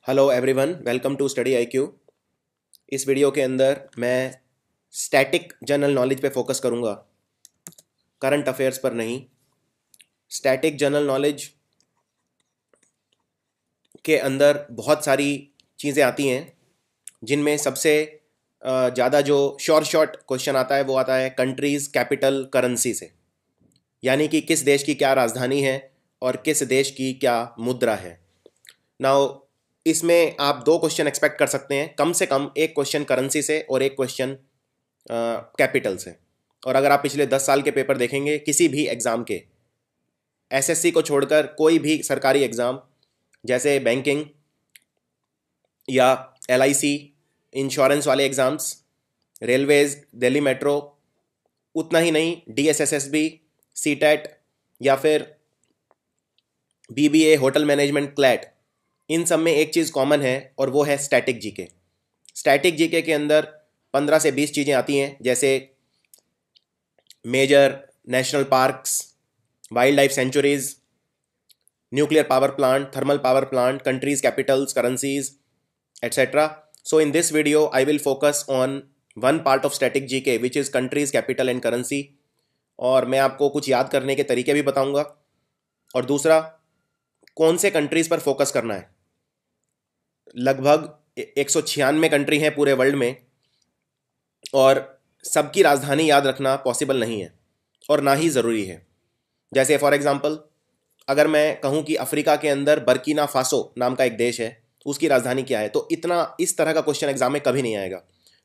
Hello everyone, welcome to Study IQ. इस video के अंदर मैं स्टैटिक जनरल नॉलेज पे फोकस करूँगा, करंट अफेयर्स पर नहीं। स्टैटिक जनरल नॉलेज के अंदर बहुत सारी चीज़ें आती हैं, जिनमें सबसे ज़्यादा जो शॉर्ट क्वेश्चन आता है वो आता है कंट्रीज़ कैपिटल करेंसी से, यानी कि किस देश की क्या राजधानी है और किस देश की क्या मुद्रा है। नाउ इसमें आप दो क्वेश्चन एक्सपेक्ट कर सकते हैं, कम से कम एक क्वेश्चन करेंसी से और एक क्वेश्चन कैपिटल से। और अगर आप पिछले 10 साल के पेपर देखेंगे किसी भी एग्ज़ाम के, एसएससी को छोड़कर कोई भी सरकारी एग्ज़ाम जैसे बैंकिंग या एलआईसी, इंश्योरेंस वाले एग्ज़ाम्स, रेलवेज़, दिल्ली मेट्रो, उतना ही नहीं डीएसएसएसबी, सीटेट या फिर बीबीए, होटल मैनेजमेंट, क्लैट, इन सब में एक चीज़ कॉमन है और वो है स्टैटिक जीके। स्टैटिक जीके के अंदर 15 से 20 चीज़ें आती हैं, जैसे major national parks, wildlife sanctuaries, nuclear power plant, thermal power plant, countries capitals, currencies, etcetera. So in this video I will focus on one part of static GK which is countries capital and currency, और मैं आपको कुछ याद करने के तरीके भी बताऊंगा। और दूसरा, कौन से कंट्रीज पर फोकस करना है। लगभग 196 कंट्री हैं पूरे वर्ल्ड में, और सबकी राजधानी याद रखना पॉसिबल नहीं है और ना ही ज़रूरी है। जैसे फॉर एग्जांपल, अगर मैं कहूं कि अफ्रीका के अंदर बर्किना फासो नाम का एक देश है, उसकी राजधानी क्या है, तो इतना इस तरह का क्वेश्चन एग्जाम में कभी नहीं आएगा।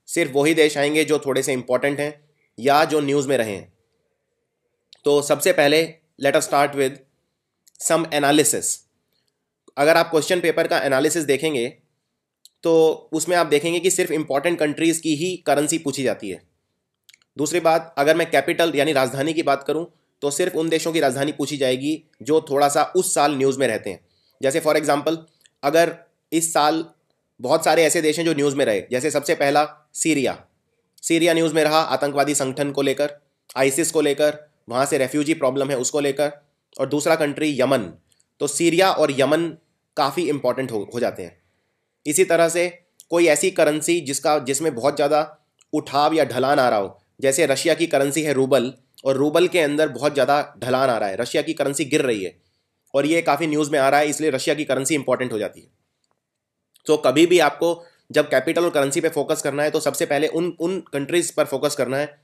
सिर्फ वही देश आएंगे जो थोड़े से इंपॉर्टेंट हैं या जो न्यूज़ में रहे हैं। तो सबसे पहले let us start with some analysis. अगर आप क्वेश्चन पेपर का एनालिसिस देखेंगे तो उसमें आप देखेंगे कि सिर्फ इंपॉर्टेंट कंट्रीज़ की ही करेंसी पूछी जाती है। दूसरी बात, अगर मैं कैपिटल यानी राजधानी की बात करूं तो सिर्फ उन देशों की राजधानी पूछी जाएगी जो थोड़ा सा उस साल न्यूज़ में रहते हैं। जैसे फॉर एग्जांपल, अगर इस साल बहुत सारे ऐसे देश हैं जो न्यूज़ में रहे, जैसे सबसे पहला सीरिया न्यूज़ में रहा, आतंकवादी संगठन को लेकर, आईसिस को लेकर, वहाँ से रेफ्यूजी प्रॉब्लम है उसको लेकर। और दूसरा कंट्री यमन, तो सीरिया और यमन काफ़ी इंपॉर्टेंट हो जाते हैं। इसी तरह से कोई ऐसी करेंसी जिसमें बहुत ज़्यादा उठाव या ढलान आ रहा हो, जैसे रशिया की करेंसी है रूबल, और रूबल के अंदर बहुत ज़्यादा ढलान आ रहा है, रशिया की करेंसी गिर रही है और ये काफ़ी न्यूज़ में आ रहा है, इसलिए रशिया की करेंसी इंपॉर्टेंट हो जाती है। तो कभी भी आपको जब कैपिटल और करेंसी पे फोकस करना है तो सबसे पहले उन कंट्रीज़ पर फोकस करना है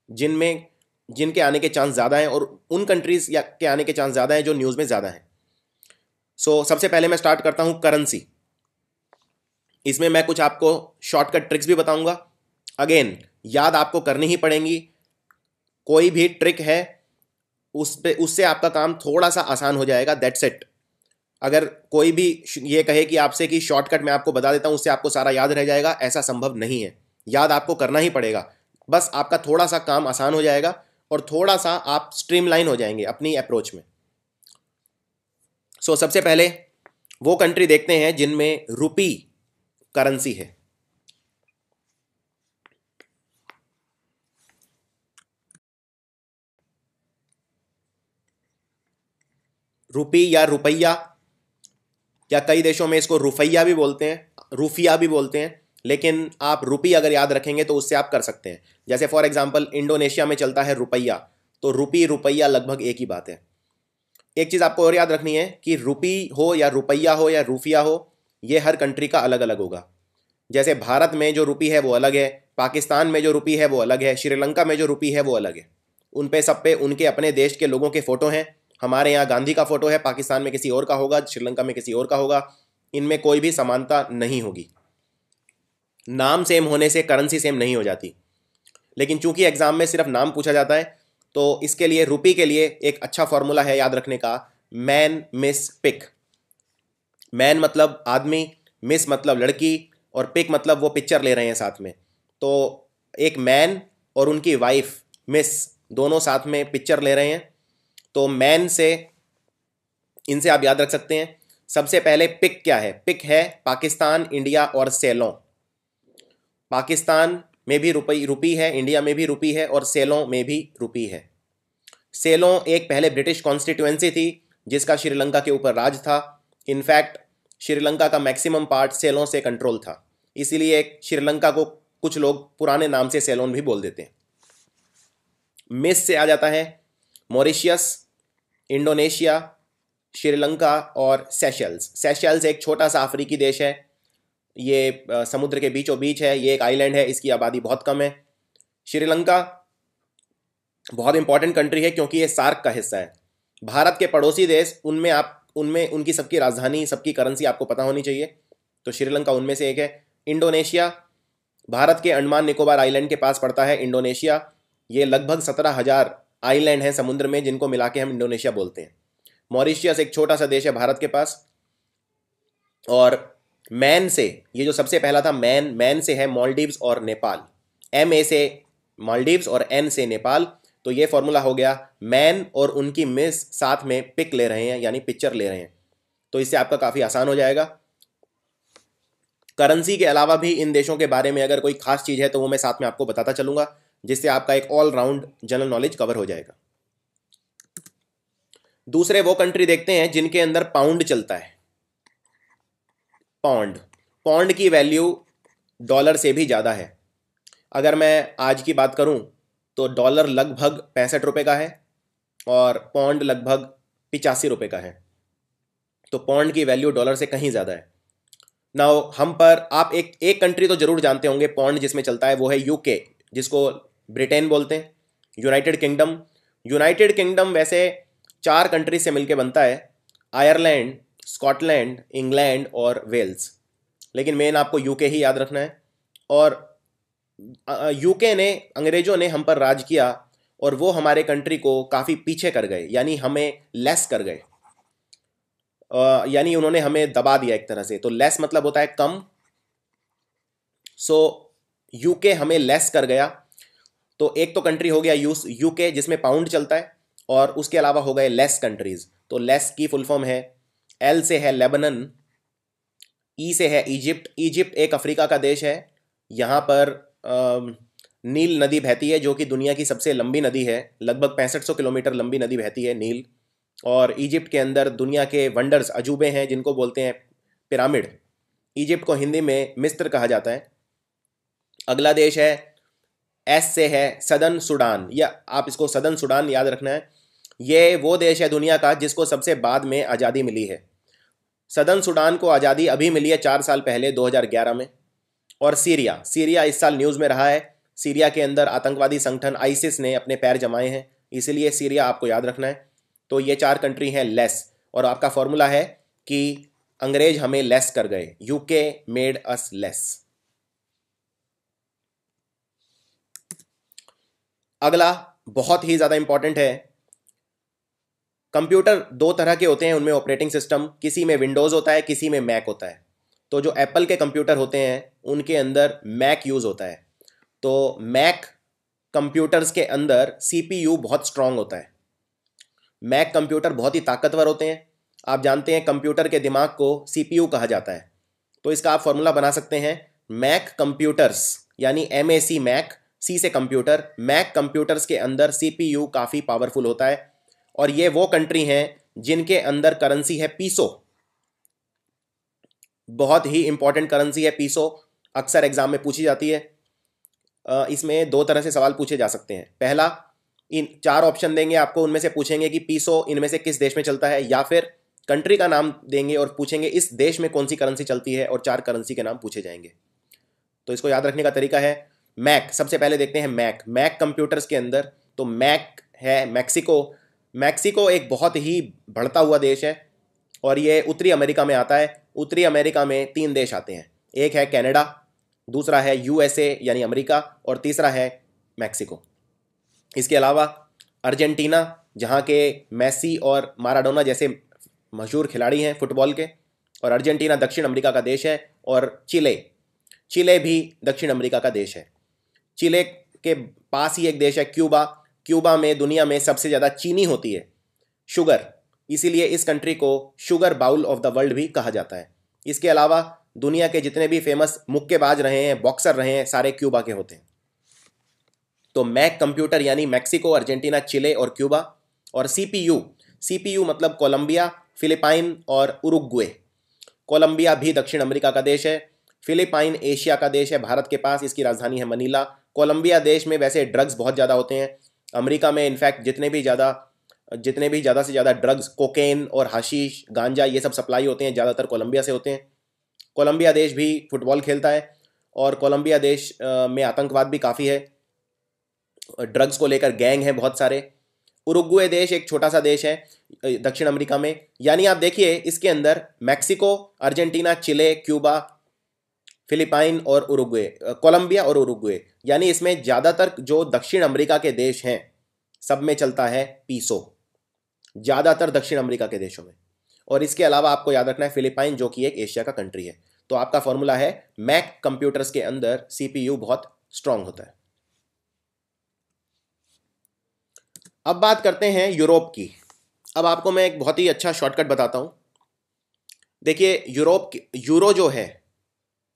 जिनके आने के चांस ज़्यादा हैं, और उन कंट्रीज़ के आने के चांस ज़्यादा हैं जो न्यूज़ में ज़्यादा हैं। सो सबसे पहले मैं स्टार्ट करता हूँ करेंसी। इसमें मैं कुछ आपको शॉर्टकट ट्रिक्स भी बताऊंगा। अगेन याद आपको करनी ही पड़ेंगी, कोई भी ट्रिक है उससे आपका काम थोड़ा सा आसान हो जाएगा, दैट्स इट। अगर कोई भी ये कहे कि आपसे कि शॉर्टकट मैं आपको बता देता हूँ उससे आपको सारा याद रह जाएगा, ऐसा संभव नहीं है। याद आपको करना ही पड़ेगा, बस आपका थोड़ा सा काम आसान हो जाएगा और थोड़ा सा आप स्ट्रीमलाइन हो जाएंगे अपनी अप्रोच में। सो सबसे पहले वो कंट्री देखते हैं जिनमें रुपी करेंसी है। रुपी या रुपया, या कई देशों में इसको रुपया भी बोलते हैं, रूफिया भी बोलते हैं, लेकिन आप रुपी अगर याद रखेंगे तो उससे आप कर सकते हैं। जैसे फॉर एग्जांपल इंडोनेशिया में चलता है रुपया, तो रुपी रुपया लगभग एक ही बात है। एक चीज़ आपको और याद रखनी है कि रुपी हो या रुपया हो या रूफिया हो, ये हर कंट्री का अलग अलग होगा। जैसे भारत में जो रुपी है वो अलग है, पाकिस्तान में जो रुपी है वो अलग है, श्रीलंका में जो रुपी है वो अलग है। उन पे सब पे उनके अपने देश के लोगों के फ़ोटो हैं। हमारे यहाँ गांधी का फ़ोटो है, पाकिस्तान में किसी और का होगा, श्रीलंका में किसी और का होगा। इनमें कोई भी समानता नहीं होगी। नाम सेम होने से करेंसी सेम नहीं हो जाती, लेकिन चूंकि एग्ज़ाम में सिर्फ नाम पूछा जाता है तो इसके लिए रुपी के लिए एक अच्छा फॉर्मूला है याद रखने का, मैन मिस पिक। मैन मतलब आदमी, मिस मतलब लड़की, और पिक मतलब वो पिक्चर ले रहे हैं साथ में। तो एक मैन और उनकी वाइफ मिस दोनों साथ में पिक्चर ले रहे हैं, तो मैन से इनसे आप याद रख सकते हैं। सबसे पहले पिक क्या है, पिक है पाकिस्तान, इंडिया और सेलों। पाकिस्तान में भी रुपी है, इंडिया में भी रुपी है और सेलों में भी रुपी है। सेलों एक पहले ब्रिटिश कॉन्स्टिट्यूएंसी थी जिसका श्रीलंका के ऊपर राज था। इनफैक्ट श्रीलंका का मैक्सिमम पार्ट सेलों से कंट्रोल था, इसीलिए श्रीलंका को कुछ लोग पुराने नाम से सेलोन भी बोल देते हैं। मिस से आ जाता है मॉरिशियस, इंडोनेशिया, श्रीलंका और सेशल्स। सेशल्स एक छोटा सा अफ्रीकी देश है, ये समुद्र के बीचों बीच है, ये एक आइलैंड है, इसकी आबादी बहुत कम है। श्रीलंका बहुत इंपॉर्टेंट कंट्री है क्योंकि ये सार्क का हिस्सा है। भारत के पड़ोसी देश, उनमें उनकी सबकी राजधानी, सबकी करेंसी आपको पता होनी चाहिए, तो श्रीलंका उनमें से एक है। इंडोनेशिया, भारत के अंडमान निकोबार आइलैंड के पास पड़ता है इंडोनेशिया। ये लगभग 17,000 आइलैंड हैं समुद्र में, जिनको मिला के हम इंडोनेशिया बोलते हैं। मॉरिशियस एक छोटा सा देश है भारत के पास। और मैन से, ये जो सबसे पहला था मैन से है मालदीव्स और नेपाल। MA से मालदीव्स और N से नेपाल। तो ये फॉर्मूला हो गया, मैन और उनकी मिस साथ में पिक ले रहे हैं, यानी पिक्चर ले रहे हैं, तो इससे आपका काफ़ी आसान हो जाएगा। करेंसी के अलावा भी इन देशों के बारे में अगर कोई खास चीज़ है तो वो मैं साथ में आपको बताता चलूँगा, जिससे आपका एक all round general knowledge cover हो जाएगा। दूसरे वो कंट्री देखते हैं जिनके अंदर पाउंड चलता है। पाउंड की वैल्यू डॉलर से भी ज़्यादा है। अगर मैं आज की बात करूं तो डॉलर लगभग 65 रुपये का है और पाउंड लगभग 85 रुपये का है। तो पाउंड की वैल्यू डॉलर से कहीं ज़्यादा है। नाउ हम पर आप एक कंट्री तो ज़रूर जानते होंगे पाउंड जिसमें चलता है, वो है UK, जिसको ब्रिटेन बोलते हैं। यूनाइटेड किंगडम वैसे 4 कंट्री से मिलकर बनता है, आयरलैंड, स्कॉटलैंड, इंग्लैंड और वेल्स, लेकिन मेन आपको UK ही याद रखना है। और UK ने, अंग्रेज़ों ने हम पर राज किया और वो हमारे कंट्री को काफ़ी पीछे कर गए, यानी हमें लेस कर गए, यानी उन्होंने हमें दबा दिया एक तरह से। तो लेस मतलब होता है कम। सो UK हमें लेस कर गया। तो एक तो कंट्री हो गया UK जिसमें पाउंड चलता है, और उसके अलावा हो गए लेस कंट्रीज। तो लेस की फुल फॉर्म है, L से है लेबनन, E से है इजिप्ट। इजिप्ट एक अफ्रीका का देश है। यहाँ पर नील नदी बहती है, जो कि दुनिया की सबसे लंबी नदी है। लगभग 6500 किलोमीटर लंबी नदी बहती है नील। और इजिप्ट के अंदर दुनिया के वंडर्स, अजूबे हैं, जिनको बोलते हैं पिरामिड। इजिप्ट को हिंदी में मिस्र कहा जाता है। अगला देश है, S से है सदर्न सूडान, या आप इसको सदर्न सूडान याद रखना है। ये वो देश है दुनिया का जिसको सबसे बाद में आज़ादी मिली है। सदर्न सूडान को आज़ादी अभी मिली है 4 साल पहले, 2011 में। और सीरिया इस साल न्यूज़ में रहा है। सीरिया के अंदर आतंकवादी संगठन आईसिस ने अपने पैर जमाए हैं, इसीलिए सीरिया आपको याद रखना है। तो ये 4 कंट्री हैं लेस, और आपका फॉर्मूला है कि अंग्रेज हमें लेस कर गए, UK मेड अस लेस। अगला बहुत ही ज़्यादा इंपॉर्टेंट है। कंप्यूटर 2 तरह के होते हैं, उनमें ऑपरेटिंग सिस्टम, किसी में विंडोज़ होता है, किसी में मैक होता है। तो जो एप्पल के कंप्यूटर होते हैं उनके अंदर मैक यूज़ होता है। तो मैक कंप्यूटर्स के अंदर CPU बहुत स्ट्रांग होता है। मैक कंप्यूटर बहुत ही ताकतवर होते हैं। आप जानते हैं कंप्यूटर के दिमाग को CPU कहा जाता है। तो इसका आप फॉर्मूला बना सकते हैं, मैक कंप्यूटर्स, यानी MAC मैक, C से कंप्यूटर। मैक कंप्यूटर्स के अंदर CPU काफ़ी पावरफुल होता है। और ये वो कंट्री हैं जिनके अंदर करेंसी है पीसो। बहुत ही इंपॉर्टेंट करेंसी है पीसो, अक्सर एग्जाम में पूछी जाती है। इसमें 2 तरह से सवाल पूछे जा सकते हैं। पहला, इन 4 ऑप्शन देंगे आपको, उनमें से पूछेंगे कि पीसो इनमें से किस देश में चलता है, या फिर कंट्री का नाम देंगे और पूछेंगे इस देश में कौन सी करेंसी चलती है, और 4 करेंसी के नाम पूछे जाएंगे। तो इसको याद रखने का तरीका है मैक। सबसे पहले देखते हैं मैक कंप्यूटर्स के अंदर। तो मैक है मैक्सिको एक बहुत ही बढ़ता हुआ देश है, और ये उत्तरी अमेरिका में आता है। उत्तरी अमेरिका में 3 देश आते हैं, एक है कनाडा, दूसरा है USA यानी अमेरिका, और तीसरा है मैक्सिको। इसके अलावा अर्जेंटीना, जहाँ के मेसी और माराडोना जैसे मशहूर खिलाड़ी हैं फुटबॉल के, और अर्जेंटीना दक्षिण अमेरिका का देश है। और चिले भी दक्षिण अमेरिका का देश है। चिले के पास ही एक देश है क्यूबा में दुनिया में सबसे ज़्यादा चीनी होती है, शुगर, इसीलिए इस कंट्री को sugar bowl of the world भी कहा जाता है। इसके अलावा दुनिया के जितने भी फेमस मुक्केबाज रहे हैं, बॉक्सर रहे हैं, सारे क्यूबा के होते हैं। तो मैक कंप्यूटर यानी मैक्सिको, अर्जेंटीना, चिले और क्यूबा। और CPU मतलब कोलंबिया, फिलिपाइन और उरुग्वे। कोलंबिया भी दक्षिण अमेरिका का देश है। फिलीपाइन एशिया का देश है, भारत के पास, इसकी राजधानी है मनीला। कोलंबिया देश में वैसे ड्रग्स बहुत ज़्यादा होते हैं। अमेरिका में इनफैक्ट जितने भी ज़्यादा से ज़्यादा ड्रग्स, कोकेन और हशीश, गांजा, ये सब सप्लाई होते हैं ज़्यादातर कोलंबिया से होते हैं। कोलंबिया देश भी फुटबॉल खेलता है और कोलंबिया देश में आतंकवाद भी काफ़ी है, ड्रग्स को लेकर गैंग है बहुत सारे। उरुग्वे देश एक छोटा सा देश है दक्षिण अमेरिका में। यानी आप देखिए इसके अंदर मैक्सिको, अर्जेंटीना, चिले, क्यूबा, फिलीपाइन और उरुग्वे, कोलंबिया और उरुग्वे, यानी इसमें ज़्यादातर जो दक्षिण अमेरिका के देश हैं सब में चलता है पीसो, ज़्यादातर दक्षिण अमेरिका के देशों में। और इसके अलावा आपको याद रखना है फिलीपाइन जो कि एक एशिया का कंट्री है। तो आपका फॉर्मूला है मैक कंप्यूटर्स के अंदर सीपीयू बहुत स्ट्रांग होता है। अब बात करते हैं यूरोप की। अब आपको मैं एक बहुत ही अच्छा शॉर्टकट बताता हूं। देखिए यूरो जो है,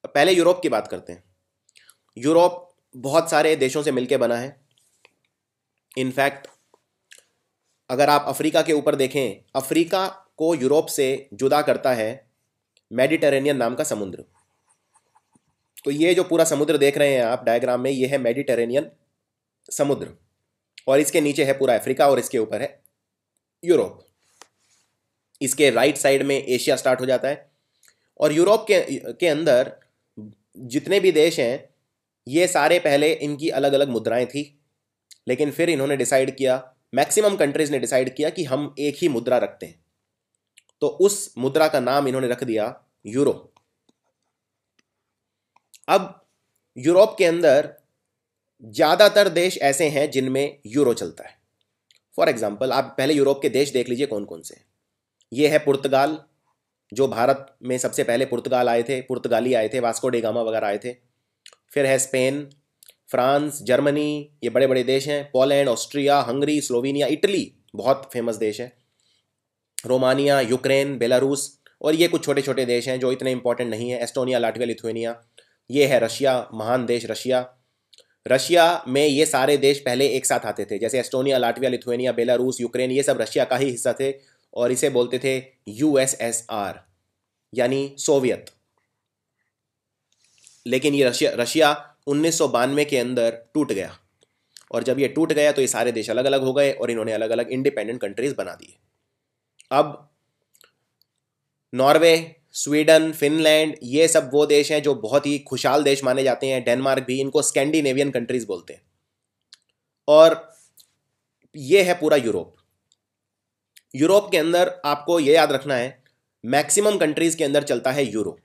पहले यूरोप की बात करते हैं। यूरोप बहुत सारे देशों से मिलकर बना है। इनफैक्ट अगर आप अफ्रीका के ऊपर देखें, अफ्रीका को यूरोप से जुदा करता है मेडिटेरेनियन नाम का समुद्र। तो ये जो पूरा समुद्र देख रहे हैं आप डायग्राम में, ये है मेडिटेरेनियन समुद्र, और इसके नीचे है पूरा अफ्रीका और इसके ऊपर है यूरोप। इसके राइट साइड में एशिया स्टार्ट हो जाता है। और यूरोप के अंदर जितने भी देश हैं ये सारे, पहले इनकी अलग अलग मुद्राएं थी, लेकिन फिर इन्होंने डिसाइड किया, मैक्सिमम कंट्रीज ने डिसाइड किया कि हम एक ही मुद्रा रखते हैं। तो उस मुद्रा का नाम इन्होंने रख दिया यूरो। अब यूरोप के अंदर ज्यादातर देश ऐसे हैं जिनमें यूरो चलता है। फॉर एग्जाम्पल आप पहले यूरोप के देश देख लीजिए कौन कौन से हैं। ये है पुर्तगाल, जो भारत में सबसे पहले पुर्तगाली आए थे, वास्को डे गामा वगैरह आए थे। फिर है स्पेन, फ्रांस, जर्मनी, ये बड़े बड़े देश हैं। Poland, Austria, Hungary, Slovenia, Italy बहुत फेमस देश है। रोमानिया, यूक्रेन, बेलारूस, और ये कुछ छोटे छोटे देश हैं जो इतने इंपॉर्टेंट नहीं है, एस्टोनिया, लाटविया, लिथुएनिया। ये है रशिया, महान देश रशिया। रशिया में ये सारे देश पहले एक साथ आते थे, जैसे Estonia, Latvia, Lithuania, Belarus, Ukraine, ये सब रशिया का ही हिस्सा थे और इसे बोलते थे यूएसएसआर यानी सोवियत। लेकिन ये रशिया 1992 के अंदर टूट गया, और जब ये टूट गया तो ये सारे देश अलग अलग हो गए और इन्होंने अलग अलग इंडिपेंडेंट कंट्रीज बना दिए। अब नॉर्वे, स्वीडन, फिनलैंड, ये सब वो देश हैं जो बहुत ही खुशहाल देश माने जाते हैं। डेनमार्क भी, इनको स्कैंडिनेवियन कंट्रीज बोलते हैं। और ये है पूरा यूरोप। यूरोप के अंदर आपको ये याद रखना है मैक्सिमम कंट्रीज के अंदर चलता है यूरो।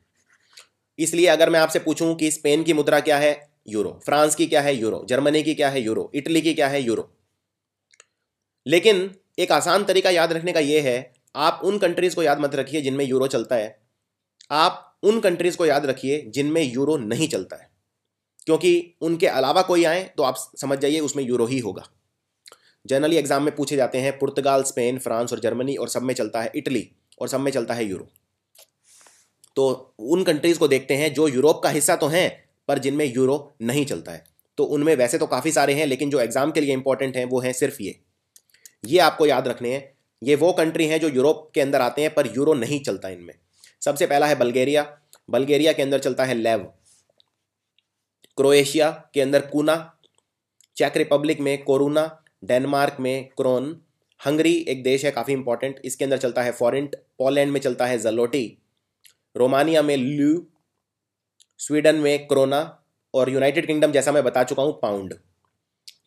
इसलिए अगर मैं आपसे पूछूं कि स्पेन की मुद्रा क्या है, यूरो। फ्रांस की क्या है, यूरो। जर्मनी की क्या है, यूरो। इटली की क्या है, यूरो। लेकिन एक आसान तरीका याद रखने का यह है, आप उन कंट्रीज को याद मत रखिए जिनमें यूरो चलता है, आप उन कंट्रीज को याद रखिए जिनमें यूरो नहीं चलता है, क्योंकि उनके अलावा कोई आए तो आप समझ जाइए उसमें यूरो ही होगा। जनरली एग्जाम में पूछे जाते हैं पुर्तगाल, स्पेन, फ्रांस और जर्मनी, और सब में चलता है इटली, और सब में चलता है यूरो। तो उन कंट्रीज को देखते हैं जो यूरोप का हिस्सा तो हैं पर जिनमें यूरो नहीं चलता है। तो उनमें वैसे तो काफ़ी सारे हैं, लेकिन जो एग्जाम के लिए इंपॉर्टेंट हैं वो हैं सिर्फ ये आपको याद रखने हैं। ये वो कंट्री हैं जो यूरोप के अंदर आते हैं पर यूरो नहीं चलता इनमें। सबसे पहला है बल्गेरिया। बल्गेरिया के अंदर चलता है लेव। क्रोएशिया के अंदर कूना। चेक रिपब्लिक में कोरुना। डेनमार्क में क्रोन। हंगरी एक देश है काफ़ी इंपॉर्टेंट, इसके अंदर चलता है फॉरेंट। पोलैंड में चलता है जलोटी। रोमानिया में ल्यू। स्वीडन में क्रोना। और यूनाइटेड किंगडम जैसा मैं बता चुका हूं पाउंड।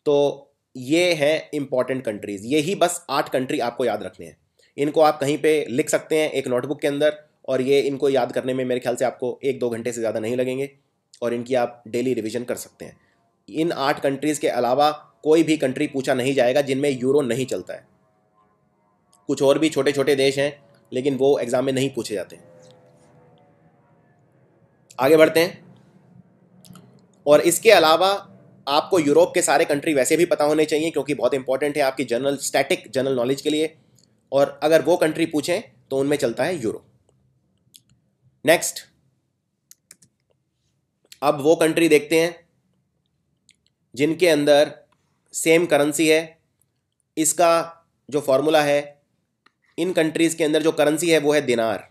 तो ये हैं इंपॉर्टेंट कंट्रीज। ये ही बस 8 कंट्री आपको याद रखने हैं। इनको आप कहीं पे लिख सकते हैं एक नोटबुक के अंदर, और ये इनको याद करने में मेरे ख्याल से आपको 1-2 घंटे से ज़्यादा नहीं लगेंगे, और इनकी आप डेली रिवीजन कर सकते हैं। इन 8 कंट्रीज़ के अलावा कोई भी कंट्री पूछा नहीं जाएगा जिनमें यूरो नहीं चलता है। कुछ और भी छोटे छोटे देश हैं लेकिन वो एग्जाम में नहीं पूछे जाते। आगे बढ़ते हैं। और इसके अलावा आपको यूरोप के सारे कंट्री वैसे भी पता होने चाहिए, क्योंकि बहुत इंपॉर्टेंट है आपकी स्टैटिक जनरल नॉलेज के लिए, और अगर वो कंट्री पूछें तो उनमें चलता है यूरो। नेक्स्ट, अब वो कंट्री देखते हैं जिनके अंदर सेम करेंसी है। इसका जो फॉर्मूला है, इन कंट्रीज के अंदर जो करेंसी है वो है दिनार।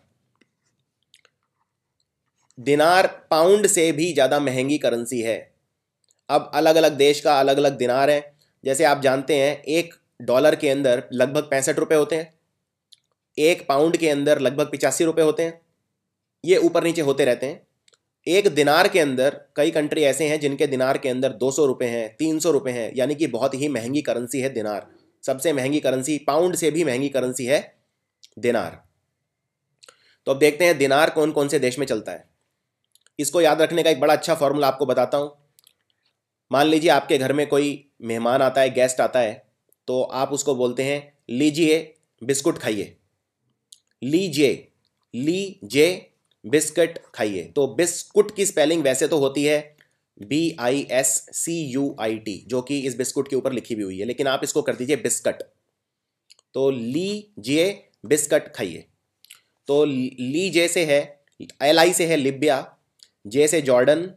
दिनार पाउंड से भी ज़्यादा महंगी करेंसी है। अब अलग अलग देश का अलग अलग दिनार है। जैसे आप जानते हैं $1 के अंदर लगभग 65 रुपये होते हैं, 1 पाउंड के अंदर लगभग 85 रुपये होते हैं, ये ऊपर नीचे होते रहते हैं। एक दिनार के अंदर कई कंट्री ऐसे हैं जिनके दिनार के अंदर 200 रुपये हैं, 300 रुपये हैं, यानी कि बहुत ही महंगी करेंसी है दिनार। सबसे महंगी करेंसी, पाउंड से भी महंगी करेंसी है दिनार। तो अब देखते हैं दिनार कौन कौन से देश में चलता है। इसको याद रखने का एक बड़ा अच्छा फॉर्मूला आपको बताता हूँ। मान लीजिए आपके घर में कोई मेहमान आता है, गेस्ट आता है, तो आप उसको बोलते हैं लीजिए बिस्कुट खाइए, लीजिए बिस्कुट खाइए। तो बिस्कुट की स्पेलिंग वैसे तो होती है BISCUIT, जो कि इस बिस्कुट के ऊपर लिखी भी हुई है, लेकिन आप इसको कर दीजिए बिस्कट। तो लीजिए बिस्कट खाइए। तो लीजे से है, LI से है लिबिया, जे से जॉर्डन,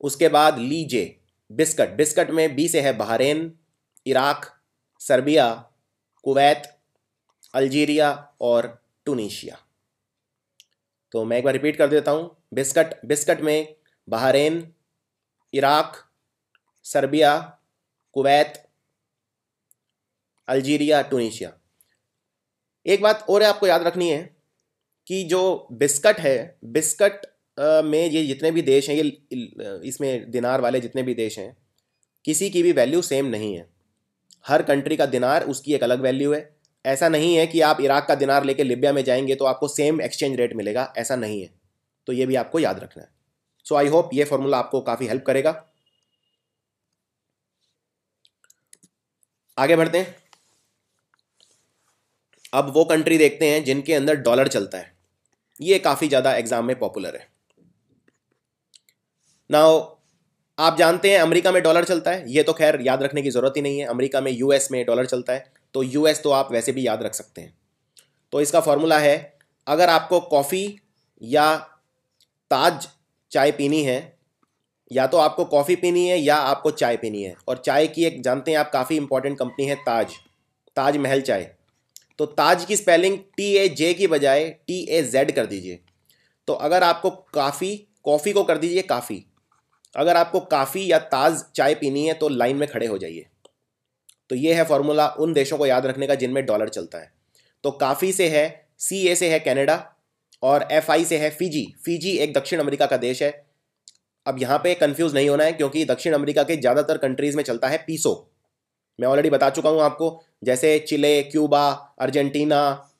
उसके बाद लीजे बिस्कट। बिस्कट में बी से है Bahrain, Iraq, Serbia, Kuwait, Algeria और टूनीशिया। तो मैं एक बार रिपीट कर देता हूँ। बिस्कट में Bahrain, Iraq, Serbia, Kuwait, Algeria, टूनीशिया। एक बात और आपको याद रखनी है कि जो बिस्कट है, बिस्कट में ये जितने भी देश हैं, ये इसमें दिनार वाले जितने भी देश हैं, किसी की भी वैल्यू सेम नहीं है। हर कंट्री का दिनार उसकी एक अलग वैल्यू है। ऐसा नहीं है कि आप इराक का दिनार लेके लिबिया में जाएंगे तो आपको सेम एक्सचेंज रेट मिलेगा, ऐसा नहीं है। तो ये भी आपको याद रखना है। सो आई होप ये फॉर्मूला आपको काफ़ी हेल्प करेगा। आगे बढ़ते हैं। अब वो कंट्री देखते हैं जिनके अंदर डॉलर चलता है। ये काफ़ी ज़्यादा एग्जाम में पॉपुलर है। नाउ आप जानते हैं अमेरिका में डॉलर चलता है, ये तो खैर याद रखने की ज़रूरत ही नहीं है। अमेरिका में US में डॉलर चलता है, तो US तो आप वैसे भी याद रख सकते हैं। तो इसका फॉर्मूला है, अगर आपको कॉफ़ी या ताज चाय पीनी है, या तो आपको कॉफ़ी पीनी है या आपको चाय पीनी है, और चाय की एक जानते हैं आप काफ़ी इंपॉर्टेंट कंपनी है ताज महल चाय। तो ताज की स्पेलिंग TAJ की बजाय TAZ कर दीजिए। तो अगर आपको कॉफ़ी को कर दीजिए काफ़ी। अगर आपको काफ़ी या ताज चाय पीनी है तो लाइन में खड़े हो जाइए। तो ये है फॉर्मूला उन देशों को याद रखने का जिनमें डॉलर चलता है। तो काफ़ी से है, CA से है कनाडा, और FI से है फिजी। फिजी एक दक्षिण अमेरिका का देश है। अब यहाँ पे कंफ्यूज नहीं होना है, क्योंकि दक्षिण अमेरिका के ज़्यादातर कंट्रीज़ में चलता है पीसो। मैं ऑलरेडी बता चुका हूँ आपको, जैसे चिले, क्यूबा, अर्जेंटीना,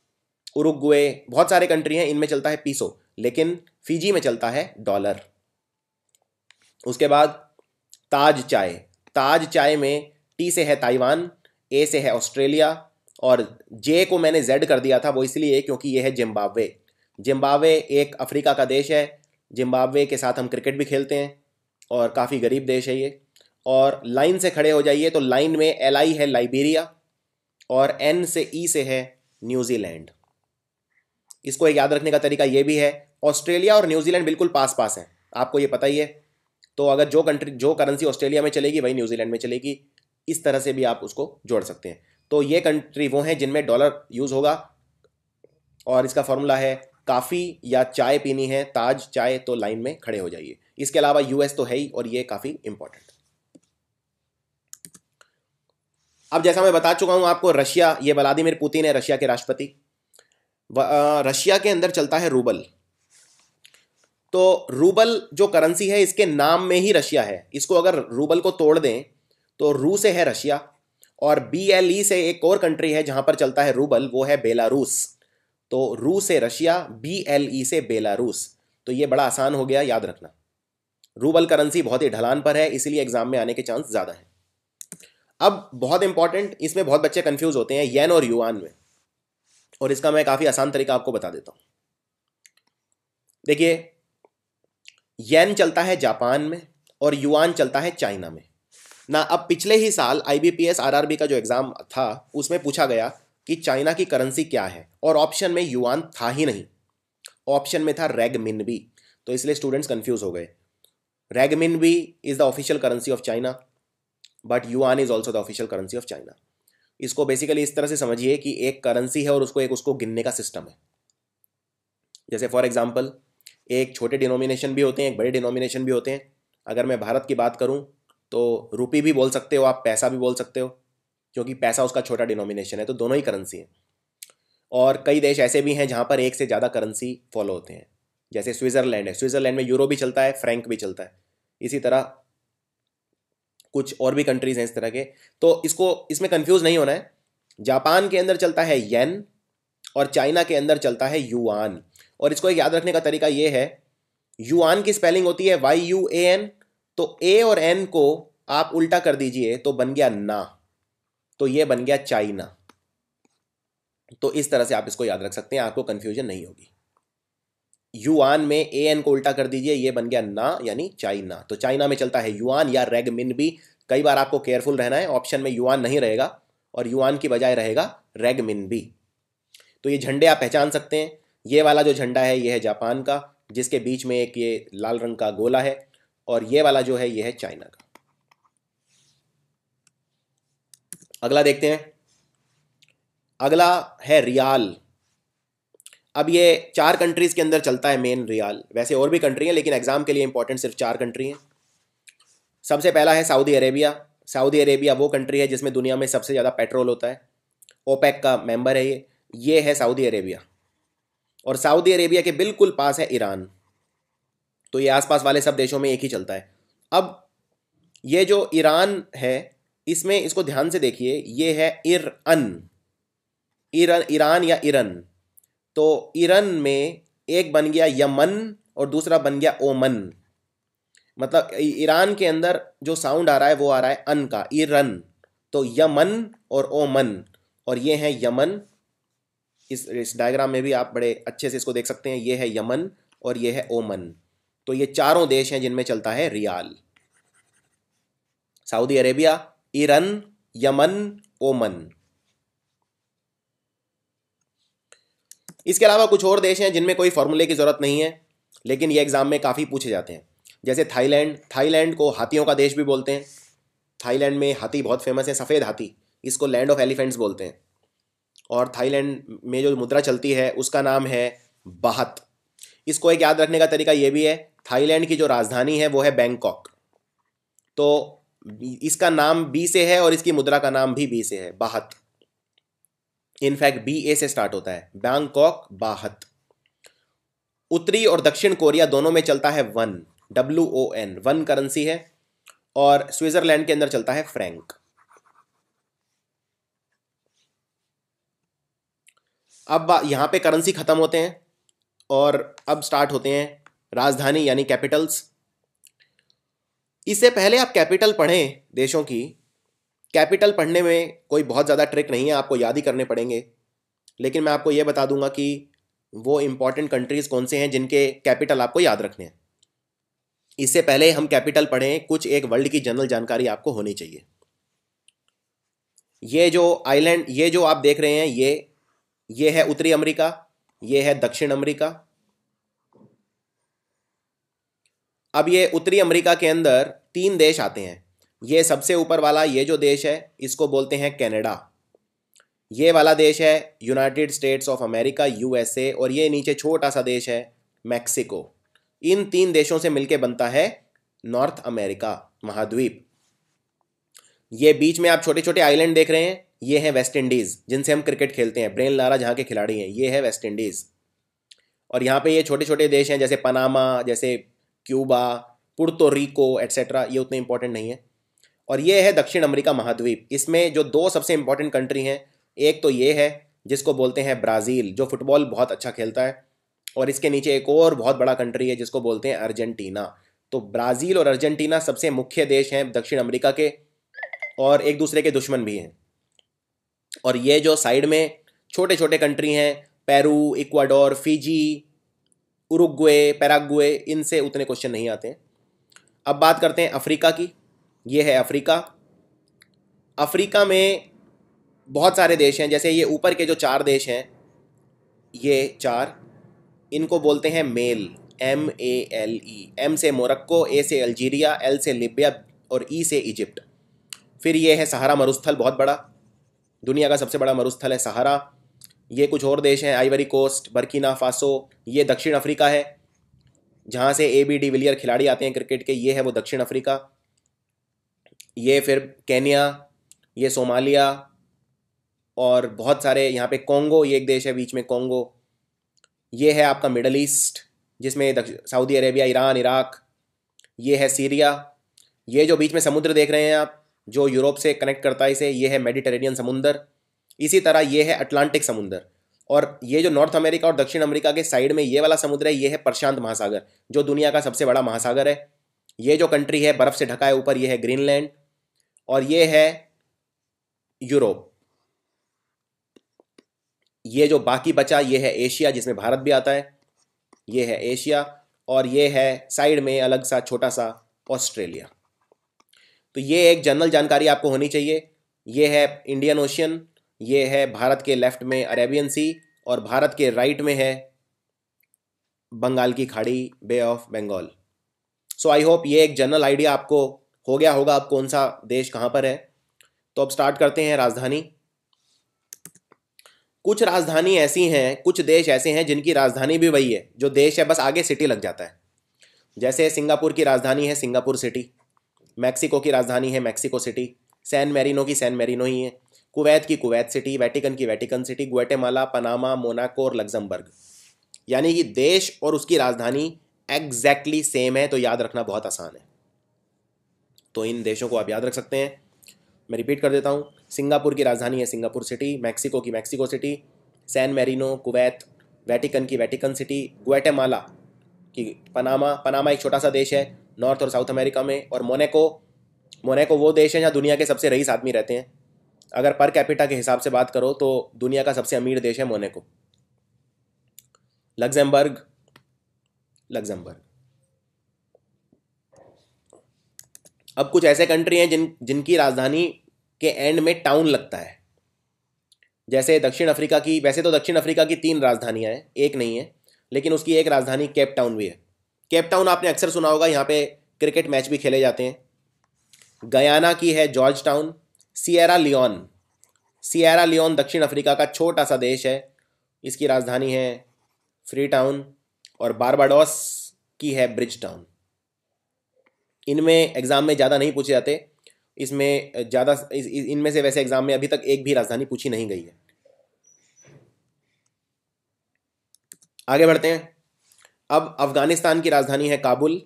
उरुग्वे, बहुत सारे कंट्री हैं, इनमें चलता है पीसो, लेकिन फिजी में चलता है डॉलर। उसके बाद ताज चाय में T से है ताइवान, A से है ऑस्ट्रेलिया, और J को मैंने Z कर दिया था, वो इसलिए क्योंकि ये है जिम्बाब्वे एक अफ्रीका का देश है। जिम्बाब्वे के साथ हम क्रिकेट भी खेलते हैं और काफ़ी गरीब देश है ये। और लाइन से खड़े हो जाइए, तो लाइन में LI है लाइबेरिया, और N से E से है न्यूजीलैंड। इसको एक याद रखने का तरीका ये भी है, ऑस्ट्रेलिया और न्यूजीलैंड बिल्कुल पास पास हैं, आपको ये पता ही है। तो अगर जो करेंसी ऑस्ट्रेलिया में चलेगी वही न्यूजीलैंड में चलेगी। इस तरह से भी आप उसको जोड़ सकते हैं। तो ये कंट्री वो हैं जिनमें डॉलर यूज़ होगा, और इसका फॉर्मूला है काफ़ी या चाय पीनी है, ताज चाय, तो लाइन में खड़े हो जाइए। इसके अलावा US तो है ही, और ये काफ़ी इंपॉर्टेंट। अब जैसा मैं बता चुका हूं आपको, रशिया, ये व्लादिमीर पुतिन है रशिया के राष्ट्रपति। रशिया के अंदर चलता है रूबल। तो रूबल जो करेंसी है, इसके नाम में ही रशिया है। इसको अगर रूबल को तोड़ दें तो रू से है रशिया, और BLE से एक और कंट्री है जहां पर चलता है रूबल, वो है बेलारूस। तो रू से रशिया, BLE से बेलारूस। तो ये बड़ा आसान हो गया याद रखना। रूबल करेंसी बहुत ही ढलान पर है, इसीलिए एग्जाम में आने के चांस ज़्यादा है। अब बहुत इंपॉर्टेंट, इसमें बहुत बच्चे कंफ्यूज होते हैं येन और युआन में, और इसका मैं काफ़ी आसान तरीका आपको बता देता हूँ। देखिए, येन चलता है जापान में और युआन चलता है चाइना में ना। अब पिछले ही साल IBPS RRB का जो एग्ज़ाम था, उसमें पूछा गया कि चाइना की करेंसी क्या है, और ऑप्शन में युआन था ही नहीं, ऑप्शन में था रेगमिनबी। तो इसलिए स्टूडेंट्स कंफ्यूज हो गए। Renminbi is the official currency of China, but yuan is also the official currency of China. इसको बेसिकली इस तरह से समझिए कि एक करेंसी है और उसको गिनने का सिस्टम है। जैसे फॉर एग्जाम्पल, एक छोटे डिनोमिनेशन भी होते हैं, एक बड़े डिनोमिनेशन भी होते हैं। अगर मैं भारत की बात करूं तो रुपी भी बोल सकते हो आप, पैसा भी बोल सकते हो, क्योंकि पैसा उसका छोटा डिनोमिनेशन है, तो दोनों ही करेंसी हैं। और कई देश ऐसे भी हैं जहां पर एक से ज़्यादा करेंसी फॉलो होते हैं, जैसे स्विट्ज़रलैंड है, स्विट्ज़रलैंड में यूरो भी चलता है, फ्रैंक भी चलता है। इसी तरह कुछ और भी कंट्रीज हैं इस तरह के, तो इसमें कंफ्यूज नहीं होना है। जापान के अंदर चलता है येन और चाइना के अंदर चलता है युआन। और इसको एक याद रखने का तरीका ये है, युआन की स्पेलिंग होती है YUAN, तो ए और एन को आप उल्टा कर दीजिए तो बन गया ना, तो ये बन गया चाइना। तो इस तरह से आप इसको याद रख सकते हैं, आपको कंफ्यूजन नहीं होगी। युआन में एन को उल्टा कर दीजिए, ये बन गया ना यानी चाइना। तो चाइना में चलता है युआन या रेगमिन भी। कई बार आपको केयरफुल रहना है, ऑप्शन में युआन नहीं रहेगा और युआन की बजाय रहेगा रेगमिन भी। तो ये झंडे आप पहचान सकते हैं। ये वाला जो झंडा है ये है जापान का, जिसके बीच में एक ये लाल रंग का गोला है, और ये वाला जो है ये है चाइना का। अगला देखते हैं। अगला है रियाल। अब ये 4 कंट्रीज के अंदर चलता है मेन रियाल, वैसे और भी कंट्री हैं लेकिन एग्जाम के लिए इंपॉर्टेंट सिर्फ 4 कंट्री हैं। सबसे पहला है सऊदी अरेबिया। सऊदी अरेबिया वो कंट्री है जिसमें दुनिया में सबसे ज़्यादा पेट्रोल होता है, ओपेक का मेंबर है ये है सऊदी अरेबिया। और सऊदी अरेबिया के बिल्कुल पास है ईरान। तो ये आसपास वाले सब देशों में एक ही चलता है। अब ये जो ईरान है, इसमें इसको ध्यान से देखिए, ये है ईरान या ईरन। तो ईरान में एक बन गया यमन और दूसरा बन गया ओमन। मतलब ईरान के अंदर जो साउंड आ रहा है वो आ रहा है अन का, ईरन। तो यमन और ओमन, और ये है यमन। इस डायग्राम में भी आप बड़े अच्छे से इसको देख सकते हैं, ये है यमन और ये है ओमन। तो ये चारों देश हैं जिनमें चलता है riyal. Saudi Arabia, Iran, Yemen, Oman. इसके अलावा कुछ और देश हैं जिनमें कोई फॉर्मूले की ज़रूरत नहीं है, लेकिन ये एग्ज़ाम में काफ़ी पूछे जाते हैं। जैसे थाईलैंड। थाईलैंड को हाथियों का देश भी बोलते हैं। थाईलैंड में हाथी बहुत फेमस है, सफ़ेद हाथी, इसको लैंड ऑफ एलिफेंट्स बोलते हैं। और थाईलैंड में जो मुद्रा चलती है उसका नाम है बाहत। इसको एक याद रखने का तरीका ये भी है, थाईलैंड की जो राजधानी है वो है बैंकॉक। तो इसका नाम बी से है और इसकी मुद्रा का नाम भी बी से है, बाहत। इनफैक्ट BA से स्टार्ट होता है, बैंकॉक, बाहत। उत्तरी और दक्षिण कोरिया दोनों में चलता है वन, WON, वन करेंसी है। और स्विट्जरलैंड के अंदर चलता है फ्रैंक। अब यहां पे करेंसी खत्म होते हैं और अब स्टार्ट होते हैं राजधानी यानी कैपिटल्स। इससे पहले आप कैपिटल पढ़ें देशों की। कैपिटल पढ़ने में कोई बहुत ज़्यादा ट्रिक नहीं है, आपको याद ही करने पड़ेंगे। लेकिन मैं आपको ये बता दूंगा कि वो इंपॉर्टेंट कंट्रीज़ कौन से हैं जिनके कैपिटल आपको याद रखने हैं। इससे पहले हम कैपिटल पढ़ें, कुछ एक वर्ल्ड की जनरल जानकारी आपको होनी चाहिए। ये जो आइलैंड, ये जो आप देख रहे हैं, ये है उत्तरी अमेरिका, ये है दक्षिण अमेरिका। अब ये उत्तरी अमेरिका के अंदर 3 देश आते हैं। ये सबसे ऊपर वाला ये जो देश है इसको बोलते हैं कनाडा। ये वाला देश है United states of America, USA। और ये नीचे छोटा सा देश है मैक्सिको। इन 3 देशों से मिलके बनता है नॉर्थ अमेरिका महाद्वीप। ये बीच में आप छोटे छोटे आइलैंड देख रहे हैं, ये है वेस्ट इंडीज़, जिनसे हम क्रिकेट खेलते हैं, ब्रेन लारा जहाँ के खिलाड़ी हैं, ये है वेस्ट इंडीज़। और यहाँ पे ये छोटे छोटे देश हैं जैसे पनामा, जैसे क्यूबा, पुर्तो रिको एट्सेट्रा, ये उतने इंपॉर्टेंट नहीं है। और ये है दक्षिण अमेरिका महाद्वीप। इसमें जो 2 सबसे इंपॉर्टेंट कंट्री हैं, एक तो ये है जिसको बोलते हैं ब्राज़ील, जो फुटबॉल बहुत अच्छा खेलता है। और इसके नीचे एक और बहुत बड़ा कंट्री है जिसको बोलते हैं अर्जेंटीना। तो ब्राज़ील और अर्जेंटीना सबसे मुख्य देश हैं दक्षिण अमेरिका के, और एक दूसरे के दुश्मन भी हैं। और ये जो साइड में छोटे छोटे कंट्री हैं, Peru, Ecuador, Fiji, Uruguay, Paraguay, इनसे उतने क्वेश्चन नहीं आते हैं। अब बात करते हैं अफ्रीका की। ये है अफ्रीका। अफ्रीका में बहुत सारे देश हैं, जैसे ये ऊपर के जो 4 देश हैं, ये 4, इनको बोलते हैं मेल, MALE। M से मोरक्को, A से अल्जीरिया, L से लीबिया और E से इजिप्ट। फिर ये है सहारा मरुस्थल, बहुत बड़ा, दुनिया का सबसे बड़ा मरुस्थल है सहारा। ये कुछ और देश हैं, आइवरी कोस्ट, बर्किना फासो, ये दक्षिण अफ्रीका है। जहाँ से AB डिविलियर खिलाड़ी आते हैं क्रिकेट के, ये है वो दक्षिण अफ्रीका, ये फिर केन्या, ये सोमालिया, और बहुत सारे यहाँ पे कोंगो, ये एक देश है बीच में कोंगो, ये है आपका मिडल ईस्ट जिसमें सऊदी अरेबिया, ईरान, इराक, ये है सीरिया, ये जो बीच में समुद्र देख रहे हैं आप जो यूरोप से कनेक्ट करता है इसे, ये है मेडिटेरेनियन समुंदर, इसी तरह ये है अटलांटिक समुंदर, और ये जो नॉर्थ अमेरिका और दक्षिण अमेरिका के साइड में ये वाला समुद्र है, ये है प्रशांत महासागर जो दुनिया का सबसे बड़ा महासागर है। ये जो कंट्री है बर्फ से ढका है ऊपर, ये है ग्रीनलैंड, और ये है यूरोप। ये जो बाकी बचा ये है एशिया जिसमें भारत भी आता है, ये है एशिया, और ये है साइड में अलग सा छोटा सा ऑस्ट्रेलिया। तो ये एक जनरल जानकारी आपको होनी चाहिए। ये है इंडियन ओशियन, ये है भारत के लेफ्ट में अरेबियन सी, और भारत के राइट में है बंगाल की खाड़ी, bay of Bengal. So I hope ये एक जनरल आइडिया आपको हो गया होगा अब कौन सा देश कहाँ पर है। तो अब स्टार्ट करते हैं राजधानी। कुछ राजधानी ऐसी हैं, कुछ देश ऐसे हैं जिनकी राजधानी भी वही है, जो देश है बस आगे सिटी लग जाता है। जैसे सिंगापुर की राजधानी है सिंगापुर सिटी, मैक्सिको की राजधानी है मैक्सिको सिटी, सैन मैरिनो की सैन मैरिनो ही है, कुवैत की कुवैत सिटी, वेटिकन की Vatican City, Guatemala, Panama, Monaco और लग्जमबर्ग। यानी कि देश और उसकी राजधानी एग्जैक्टली सेम है, तो याद रखना बहुत आसान है। तो इन देशों को आप याद रख सकते हैं। मैं रिपीट कर देता हूँ, सिंगापुर की राजधानी है सिंगापुर सिटी, मैक्सिको की Mexico City, San Marino Kuwait, Vatican की वेटिकन सिटी, ग्वाटेमाला की पनामा, पनामा एक छोटा सा देश है नॉर्थ और साउथ अमेरिका में, और मोनाको, मोनाको वो देश है जहाँ दुनिया के सबसे रईस आदमी रहते हैं। अगर पर कैपिटा के हिसाब से बात करो तो दुनिया का सबसे अमीर देश है मोनाको। Luxembourg, Luxembourg. अब कुछ ऐसे कंट्री हैं जिनकी राजधानी के एंड में टाउन लगता है। जैसे दक्षिण अफ्रीका की, वैसे तो दक्षिण अफ्रीका की 3 राजधानियां हैं, एक नहीं है, लेकिन उसकी एक राजधानी केप टाउन भी है। केप टाउन आपने अक्सर सुना होगा, यहाँ पे क्रिकेट मैच भी खेले जाते हैं। गयाना की है Georgetown. Sierra Leone, Sierra Leone दक्षिण अफ्रीका का छोटा सा देश है, इसकी राजधानी है फ्री टाउन। और बारबाडोस की है ब्रिज टाउन। इनमें एग्जाम में ज़्यादा नहीं पूछे जाते, इसमें ज़्यादा इनमें से वैसे एग्जाम में अभी तक एक भी राजधानी पूछी नहीं गई है। आगे बढ़ते हैं। अब अफगानिस्तान की राजधानी है काबुल।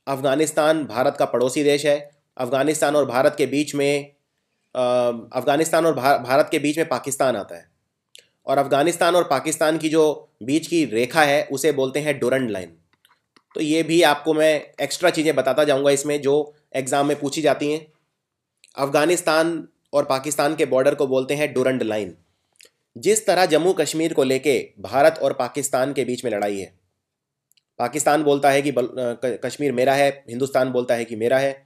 अफगानिस्तान भारत का पड़ोसी देश है। अफगानिस्तान और भारत के बीच में अफगानिस्तान और भारत के बीच में पाकिस्तान आता है, और अफगानिस्तान और पाकिस्तान की जो बीच की रेखा है उसे बोलते हैं डुरंड लाइन। तो ये भी आपको मैं एक्स्ट्रा चीज़ें बताता जाऊंगा इसमें जो एग्ज़ाम में पूछी जाती हैं। अफगानिस्तान और पाकिस्तान के बॉर्डर को बोलते हैं डुरंड लाइन। जिस तरह जम्मू कश्मीर को लेके भारत और पाकिस्तान के बीच में लड़ाई है, पाकिस्तान बोलता है कि कश्मीर मेरा है, हिंदुस्तान बोलता है कि मेरा है,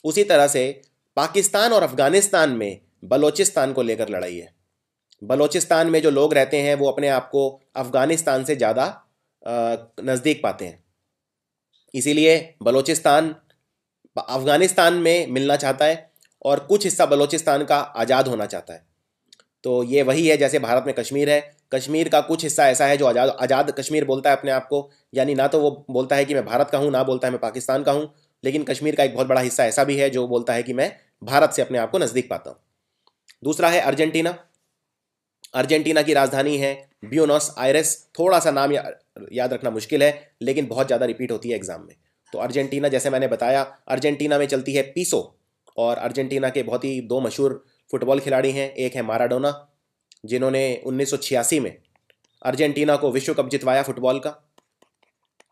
उसी तरह से पाकिस्तान और अफगानिस्तान में बलोचिस्तान को लेकर लड़ाई है। बलोचिस्तान में जो लोग रहते हैं वो अपने आप को अफगानिस्तान से ज़्यादा नज़दीक पाते हैं, इसीलिए बलोचिस्तान अफगानिस्तान में मिलना चाहता है और कुछ हिस्सा बलोचिस्तान का आज़ाद होना चाहता है। तो ये वही है जैसे भारत में कश्मीर है, कश्मीर का कुछ हिस्सा ऐसा है जो आज़ाद कश्मीर बोलता है अपने आप को, यानी ना तो वो बोलता है कि मैं भारत का हूँ, ना बोलता है मैं पाकिस्तान का हूँ, लेकिन कश्मीर का एक बहुत बड़ा हिस्सा ऐसा भी है जो बोलता है कि मैं भारत से अपने आप को नज़दीक पाता हूँ। दूसरा है अर्जेंटीना। अर्जेंटीना की राजधानी है ब्यूनोस आयरेस। थोड़ा सा नाम याद रखना मुश्किल है, लेकिन बहुत ज़्यादा रिपीट होती है एग्जाम में। तो अर्जेंटीना, जैसे मैंने बताया, अर्जेंटीना में चलती है पीसो, और अर्जेंटीना के बहुत ही 2 मशहूर फुटबॉल खिलाड़ी हैं। एक है माराडोना, जिन्होंने 1986 में अर्जेंटीना को विश्व कप जितवाया फुटबॉल का।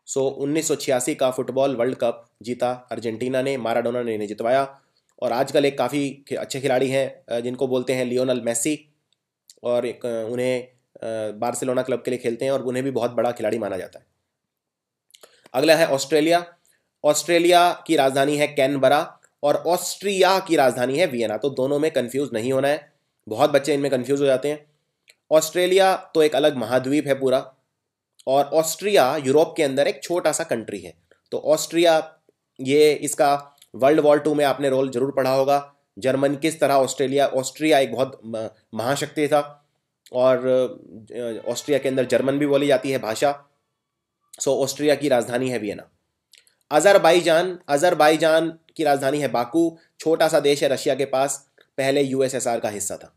1986 का फुटबॉल वर्ल्ड कप जीता अर्जेंटीना ने, माराडोना ने इन्हें जितवाया। और आजकल एक काफ़ी अच्छे खिलाड़ी हैं जिनको बोलते हैं लियोनल मेसी, और उन्हें बार्सिलोना क्लब के लिए खेलते हैं और उन्हें भी बहुत बड़ा खिलाड़ी माना जाता है। अगला है ऑस्ट्रेलिया। ऑस्ट्रेलिया की राजधानी है कैनबरा और ऑस्ट्रिया की राजधानी है वियना। तो दोनों में कंफ्यूज नहीं होना है, बहुत बच्चे इनमें कंफ्यूज हो जाते हैं। ऑस्ट्रेलिया तो एक अलग महाद्वीप है पूरा, और ऑस्ट्रिया यूरोप के अंदर एक छोटा सा कंट्री है। तो ऑस्ट्रिया, ये इसका वर्ल्ड वॉर 2 में आपने रोल जरूर पढ़ा होगा, जर्मन किस तरह ऑस्ट्रिया एक बहुत महाशक्ति था, और ऑस्ट्रिया के अंदर जर्मन भी बोली जाती है भाषा। ऑस्ट्रिया की राजधानी है वियना। अजरबैजान, अजरबैजान की राजधानी है बाकू, छोटा सा देश है रशिया के पास, पहले यूएसएसआर का हिस्सा था।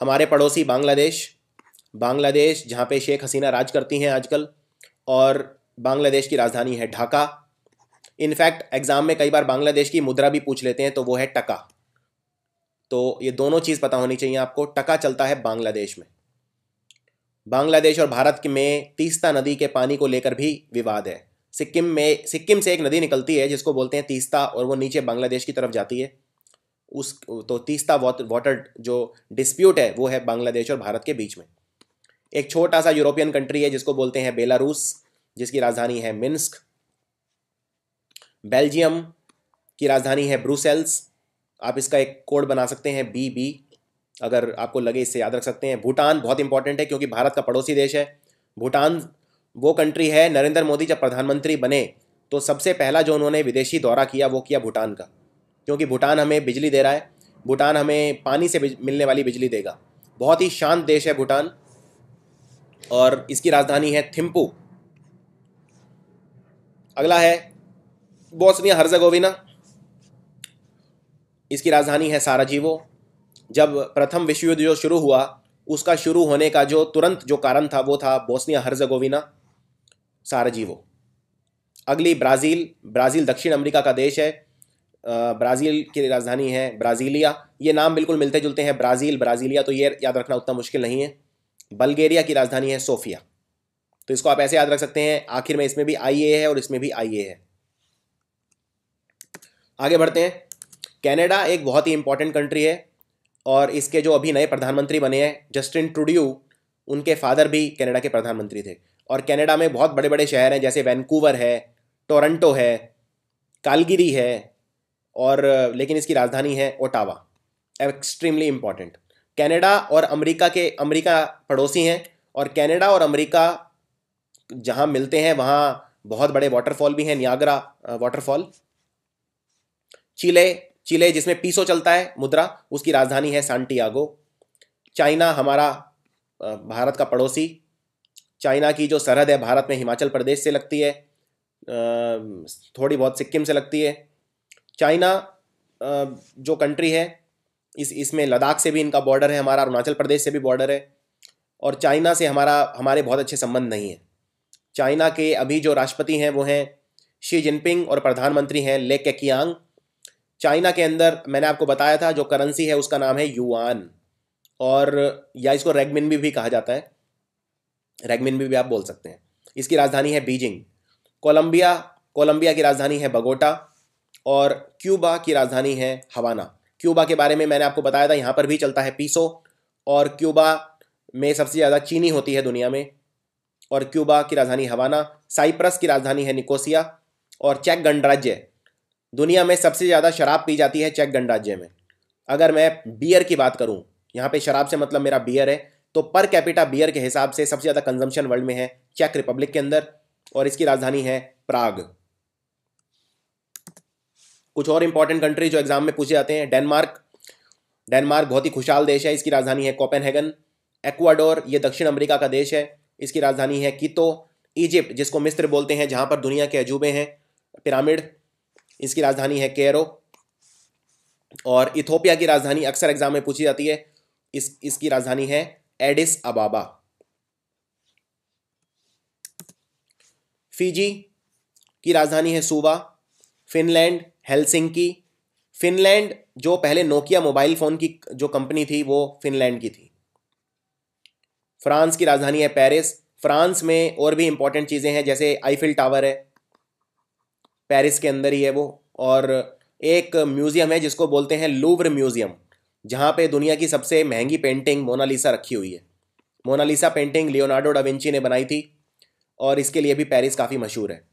हमारे पड़ोसी बांग्लादेश, बांग्लादेश जहाँ पे शेख हसीना राज करती हैं आजकल, और बांग्लादेश की राजधानी है ढाका। इनफैक्ट एग्जाम में कई बार बांग्लादेश की मुद्रा भी पूछ लेते हैं, तो वो है टका। तो ये दोनों चीज़ पता होनी चाहिए आपको। टका चलता है बांग्लादेश में। बांग्लादेश और भारत में तीस्ता नदी के पानी को लेकर भी विवाद है। सिक्किम से एक नदी निकलती है जिसको बोलते हैं तीस्ता, और वो नीचे बांग्लादेश की तरफ जाती है। तो तीस्ता वाटर जो डिस्प्यूट है वो है बांग्लादेश और भारत के बीच में। एक छोटा सा यूरोपियन कंट्री है जिसको बोलते हैं बेलारूस, जिसकी राजधानी है मिन्स्क। बेल्जियम की राजधानी है ब्रुसेल्स। आप इसका एक कोड बना सकते हैं BB, अगर आपको लगे इससे याद रख सकते हैं। भूटान बहुत इंपॉर्टेंट है क्योंकि भारत का पड़ोसी देश है। भूटान वो कंट्री है, नरेंद्र मोदी जब प्रधानमंत्री बने तो सबसे पहला जो उन्होंने विदेशी दौरा किया वो किया भूटान का, क्योंकि भूटान हमें बिजली दे रहा है। भूटान हमें पानी से मिलने वाली बिजली देगा। बहुत ही शांत देश है भूटान, और इसकी राजधानी है थिम्पू। अगला है बोस्निया हर्जेगोविना, इसकी राजधानी है साराजीवो। जब प्रथम विश्व युद्ध जो शुरू हुआ, उसका शुरू होने का जो तुरंत जो कारण था वो था बोस्निया हर्जेगोविना, साराजीवो। अगली ब्राज़ील, ब्राज़ील दक्षिण अमेरिका का देश है। ब्राज़ील की राजधानी है ब्राज़ीलिया। ये नाम बिल्कुल मिलते जुलते हैं, ब्राज़ील, ब्राज़ीलिया, तो ये याद रखना उतना मुश्किल नहीं है। बल्गेरिया की राजधानी है सोफिया। तो इसको आप ऐसे याद रख सकते हैं, आखिर में इसमें भी IA है और इसमें भी IA है। आगे बढ़ते हैं। कनाडा एक बहुत ही इंपॉर्टेंट कंट्री है, और इसके जो अभी नए प्रधानमंत्री बने हैं जस्टिन ट्रूडियो, उनके फादर भी कनाडा के प्रधानमंत्री थे। और कनाडा में बहुत बड़े बड़े शहर हैं, जैसे वैंकूवर है, टोरंटो है, कालगिरी है, और लेकिन इसकी राजधानी है ओटावा। Extremely important. कनाडा और अमेरिका पड़ोसी हैं, और कनाडा और अमेरिका जहाँ मिलते हैं वहाँ बहुत बड़े वाटरफॉल भी हैं, नियाग्रा वाटरफॉल। चिले जिसमें पीसो चलता है मुद्रा, उसकी राजधानी है सांटियागो। चाइना हमारा भारत का पड़ोसी। चाइना की जो सरहद है भारत में हिमाचल प्रदेश से लगती है, थोड़ी बहुत सिक्किम से लगती है। चाइना जो कंट्री है इसमें लद्दाख से भी इनका बॉर्डर है, हमारा अरुणाचल प्रदेश से भी बॉर्डर है, और चाइना से हमारे बहुत अच्छे संबंध नहीं है। चाइना के अभी जो राष्ट्रपति हैं वो हैं शी जिनपिंग, और प्रधानमंत्री हैं ले केकियांग। चाइना के अंदर मैंने आपको बताया था जो करेंसी है उसका नाम है युआन, और या इसको रेगमिनबी भी कहा जाता है, रेगमिनबी भी आप बोल सकते हैं। इसकी राजधानी है बीजिंग। कोलंबिया की राजधानी है बगोटा, और क्यूबा की राजधानी है हवाना। क्यूबा के बारे में मैंने आपको बताया था, यहाँ पर भी चलता है पीसो, और क्यूबा में सबसे ज़्यादा चीनी होती है दुनिया में, और क्यूबा की राजधानी हवाना। साइप्रस की राजधानी है निकोसिया, और चेक गणराज्य, दुनिया में सबसे ज़्यादा शराब पी जाती है चेक गणराज्य में। अगर मैं बियर की बात करूं, यहाँ पे शराब से मतलब मेरा बियर है, तो पर कैपिटा बियर के हिसाब से सबसे ज़्यादा कंजम्पशन वर्ल्ड में है चेक रिपब्लिक के अंदर, और इसकी राजधानी है प्राग। कुछ और इंपॉर्टेंट कंट्री जो एग्जाम में पूछे जाते हैं, डेनमार्क बहुत ही खुशहाल देश है, इसकी राजधानी है कोपेनहेगन। एक्वाडोर, ये दक्षिण अमेरिका का देश है, इसकी राजधानी है कीतो। इजिप्ट, जिसको मिस्र बोलते हैं, जहाँ पर दुनिया के अजूबे हैं पिरामिड, इसकी राजधानी है कैरो। और इथोपिया की राजधानी अक्सर एग्जाम में पूछी जाती है, इसकी राजधानी है एडिस अबाबा। फिजी की राजधानी है सूबा। Finland Helsinki. फिनलैंड जो पहले नोकिया मोबाइल फोन की जो कंपनी थी वो फिनलैंड की थी। फ्रांस की राजधानी है पेरिस। फ्रांस में और भी इंपॉर्टेंट चीज़ें हैं, जैसे आईफिल टावर है, पेरिस के अंदर ही है वो। और एक म्यूज़ियम है जिसको बोलते हैं लूव्र म्यूज़ियम, जहाँ पे दुनिया की सबसे महंगी पेंटिंग मोनालिसा रखी हुई है। Mona Lisa painting Leonardo da Vinci ने बनाई थी, और इसके लिए भी पेरिस काफ़ी मशहूर है।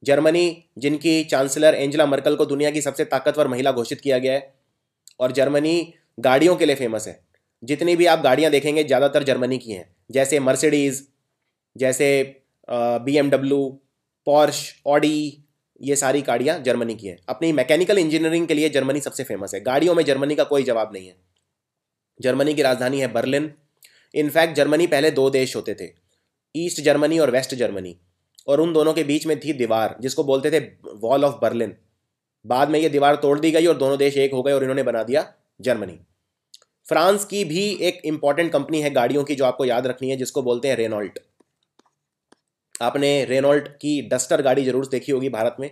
जर्मनी, जिनकी चांसलर एंजेला मर्कल को दुनिया की सबसे ताकतवर महिला घोषित किया गया है, और जर्मनी गाड़ियों के लिए फेमस है। जितनी भी आप गाड़ियाँ देखेंगे ज़्यादातर जर्मनी की हैं, जैसे मर्सिडीज़, जैसे BMW, पोर्श, ऑडी, ये सारी गाड़ियाँ जर्मनी की हैं। अपनी मैकेनिकल इंजीनियरिंग के लिए जर्मनी सबसे फेमस है। गाड़ियों में जर्मनी का कोई जवाब नहीं है। जर्मनी की राजधानी है बर्लिन। इनफैक्ट जर्मनी पहले दो देश होते थे, ईस्ट जर्मनी और वेस्ट जर्मनी, और उन दोनों के बीच में थी दीवार जिसको बोलते थे वॉल ऑफ बर्लिन। बाद में ये दीवार तोड़ दी गई और दोनों देश एक हो गए और इन्होंने बना दिया जर्मनी। फ्रांस की भी एक इंपॉर्टेंट कंपनी है गाड़ियों की जो आपको याद रखनी है, जिसको बोलते हैं रेनॉल्ट। आपने रेनॉल्ट की डस्टर गाड़ी जरूर देखी होगी भारत में,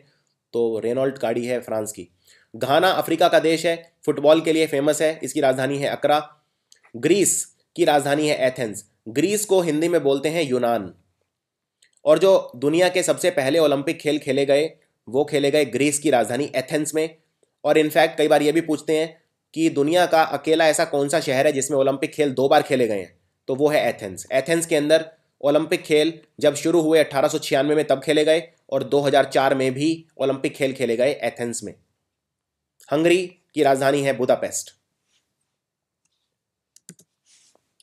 तो रेनॉल्ट गाड़ी है फ्रांस की। घाना अफ्रीका का देश है, फुटबॉल के लिए फेमस है, इसकी राजधानी है अकरा। ग्रीस की राजधानी है एथेंस। ग्रीस को हिंदी में बोलते हैं यूनान। और जो दुनिया के सबसे पहले ओलंपिक खेल खेले गए वो खेले गए ग्रीस की राजधानी एथेंस में। और इनफैक्ट कई बार ये भी पूछते हैं कि दुनिया का अकेला ऐसा कौन सा शहर है जिसमें ओलंपिक खेल 2 बार खेले गए हैं, तो वो है एथेंस। एथेंस के अंदर ओलंपिक खेल जब शुरू हुए 1896 में तब खेले गए, और 2004 में भी ओलंपिक खेल खेले गए एथेंस में। हंगरी की राजधानी है बुदापेस्ट।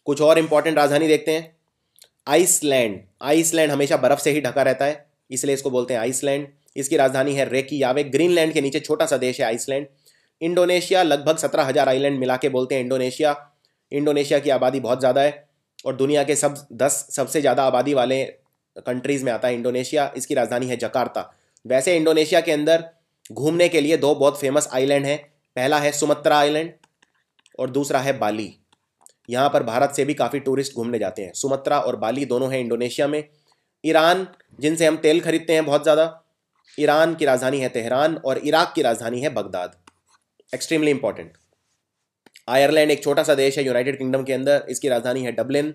कुछ और इंपॉर्टेंट राजधानी देखते हैं। आइसलैंड। आइसलैंड हमेशा बर्फ से ही ढका रहता है, इसलिए इसको बोलते हैं आइसलैंड। इसकी राजधानी है रेकियाविक। ग्रीनलैंड के नीचे छोटा सा देश है आइसलैंड। इंडोनेशिया, लगभग 17,000 आइलैंड मिला के बोलते हैं इंडोनेशिया। इंडोनेशिया की आबादी बहुत ज़्यादा है और दुनिया के 10 सबसे ज़्यादा आबादी वाले कंट्रीज़ में आता है इंडोनेशिया। इसकी राजधानी है जकार्ता। वैसे इंडोनेशिया के अंदर घूमने के लिए 2 बहुत फेमस आइलैंड हैं। पहला है सुमत्रा आइलैंड और दूसरा है बाली। यहाँ पर भारत से भी काफ़ी टूरिस्ट घूमने जाते हैं। सुमत्रा और बाली दोनों हैं इंडोनेशिया में। ईरान, जिनसे हम तेल खरीदते हैं बहुत ज़्यादा, ईरान की राजधानी है तेहरान और इराक की राजधानी है बगदाद। Extremely important. आयरलैंड एक छोटा सा देश है यूनाइटेड किंगडम के अंदर, इसकी राजधानी है डबलिन।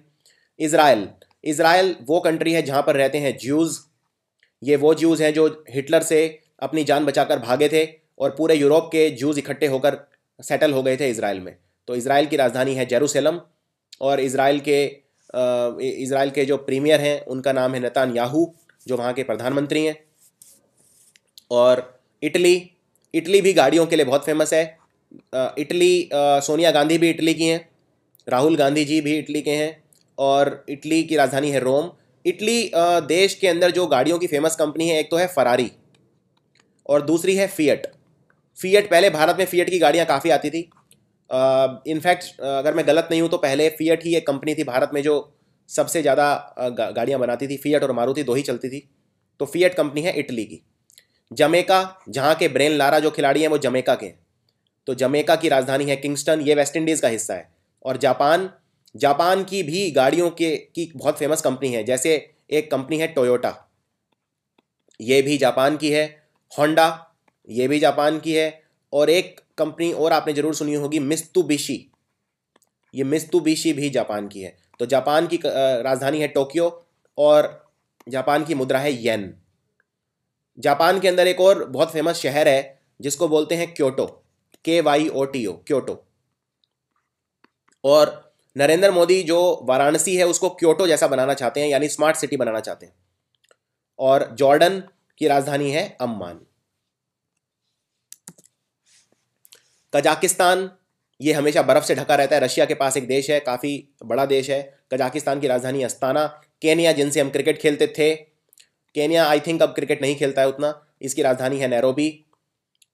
इज़राइल। इज़राइल वो कंट्री है जहाँ पर रहते हैं ज्यूज़। ये वो ज्यूज़ हैं जो हिटलर से अपनी जान बचाकर भागे थे और पूरे यूरोप के ज्यूज़ इकट्ठे होकर सेटल हो गए थे इज़राइल में। तो इज़राइल की राजधानी है जेरूसलम और इज़राइल के जो प्रीमियर हैं उनका नाम है नेतन्याहू, जो वहाँ के प्रधानमंत्री हैं। और इटली भी गाड़ियों के लिए बहुत फेमस है। इटली, सोनिया गांधी भी इटली की हैं, राहुल गांधी जी भी इटली के हैं और इटली की राजधानी है रोम। इटली देश के अंदर जो गाड़ियों की फेमस कंपनी है, एक तो है फरारी और दूसरी है फिएट। फिएट, पहले भारत में फिएट की गाड़ियाँ काफ़ी आती थी। इनफैक्ट अगर मैं गलत नहीं हूँ तो पहले फिएट ही एक कंपनी थी भारत में जो सबसे ज़्यादा गाड़ियाँ बनाती थी। फिएट और मारुति 2 ही चलती थी। तो फिएट कंपनी है इटली की। जमैका, जहाँ के ब्रेन लारा जो खिलाड़ी हैं वो जमैका के हैं, तो जमैका की राजधानी है किंगस्टन, ये वेस्ट इंडीज़ का हिस्सा है। और जापान की भी गाड़ियों की बहुत फेमस कंपनी है, जैसे एक कंपनी है टोयोटा, ये भी जापान की है। होंडा, ये भी जापान की है। और एक कंपनी और आपने जरूर सुनी होगी, मित्सुबिशी, ये मित्सुबिशी भी जापान की है। तो जापान की राजधानी है टोक्यो और जापान की मुद्रा है येन। जापान के अंदर एक और बहुत फेमस शहर है जिसको बोलते हैं क्योटो, KYOTO, क्योटो। और नरेंद्र मोदी जो वाराणसी है उसको क्योटो जैसा बनाना चाहते हैं, यानी स्मार्ट सिटी बनाना चाहते हैं। और जॉर्डन की राजधानी है अम्मान। कजाकिस्तान, ये हमेशा बर्फ से ढका रहता है, रशिया के पास एक देश है, काफ़ी बड़ा देश है। कजाकिस्तान की राजधानी अस्ताना। केन्या, जिनसे हम क्रिकेट खेलते थे, केन्या आई थिंक अब क्रिकेट नहीं खेलता है उतना, इसकी राजधानी है नैरोबी।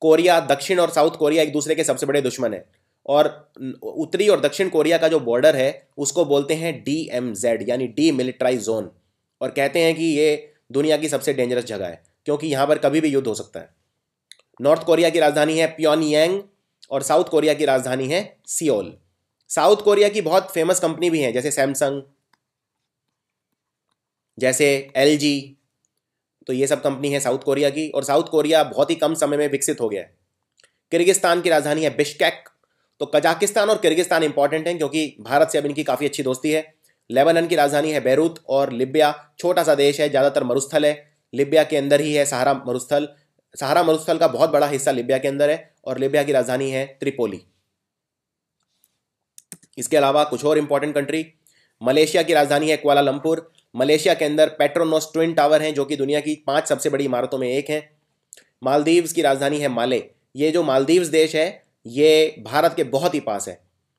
कोरिया, दक्षिण और साउथ कोरिया एक दूसरे के सबसे बड़े दुश्मन हैं और उत्तरी और दक्षिण कोरिया का जो बॉर्डर है उसको बोलते हैं DMZ, यानी डीमिलिटराइज जोन। और कहते हैं कि ये दुनिया की सबसे डेंजरस जगह है क्योंकि यहाँ पर कभी भी युद्ध हो सकता है। नॉर्थ कोरिया की राजधानी है प्योनयांग और साउथ कोरिया की राजधानी है सियोल। साउथ कोरिया की बहुत फेमस कंपनी भी हैं, जैसे सैमसंग, जैसे LG। तो ये सब कंपनी है साउथ कोरिया की, और साउथ कोरिया बहुत ही कम समय में विकसित हो गया है। किर्गिस्तान की राजधानी है बिश्केक। तो कजाकिस्तान और किर्गिस्तान इंपॉर्टेंट हैं क्योंकि भारत से अब इनकी काफ़ी अच्छी दोस्ती है। लेबनान की राजधानी है बैरूत और लिबिया छोटा सा देश है, ज़्यादातर मरुस्थल है। लिबिया के अंदर ही है सहारा मरुस्थल। सहारा मरुस्थल का बहुत बड़ा हिस्सा लिबिया के अंदर है और लिबिया की राजधानी है त्रिपोली। इसके अलावा कुछ और इंपॉर्टेंट कंट्री, मलेशिया की राजधानी है कुआलालंपुर। मलेशिया के अंदर पेट्रोनोस ट्विन टावर हैं जो कि दुनिया की 5 सबसे बड़ी इमारतों में एक है। मालदीव्स की राजधानी है माले। ये जो मालदीव्स देश है ये भारत के बहुत ही पास है।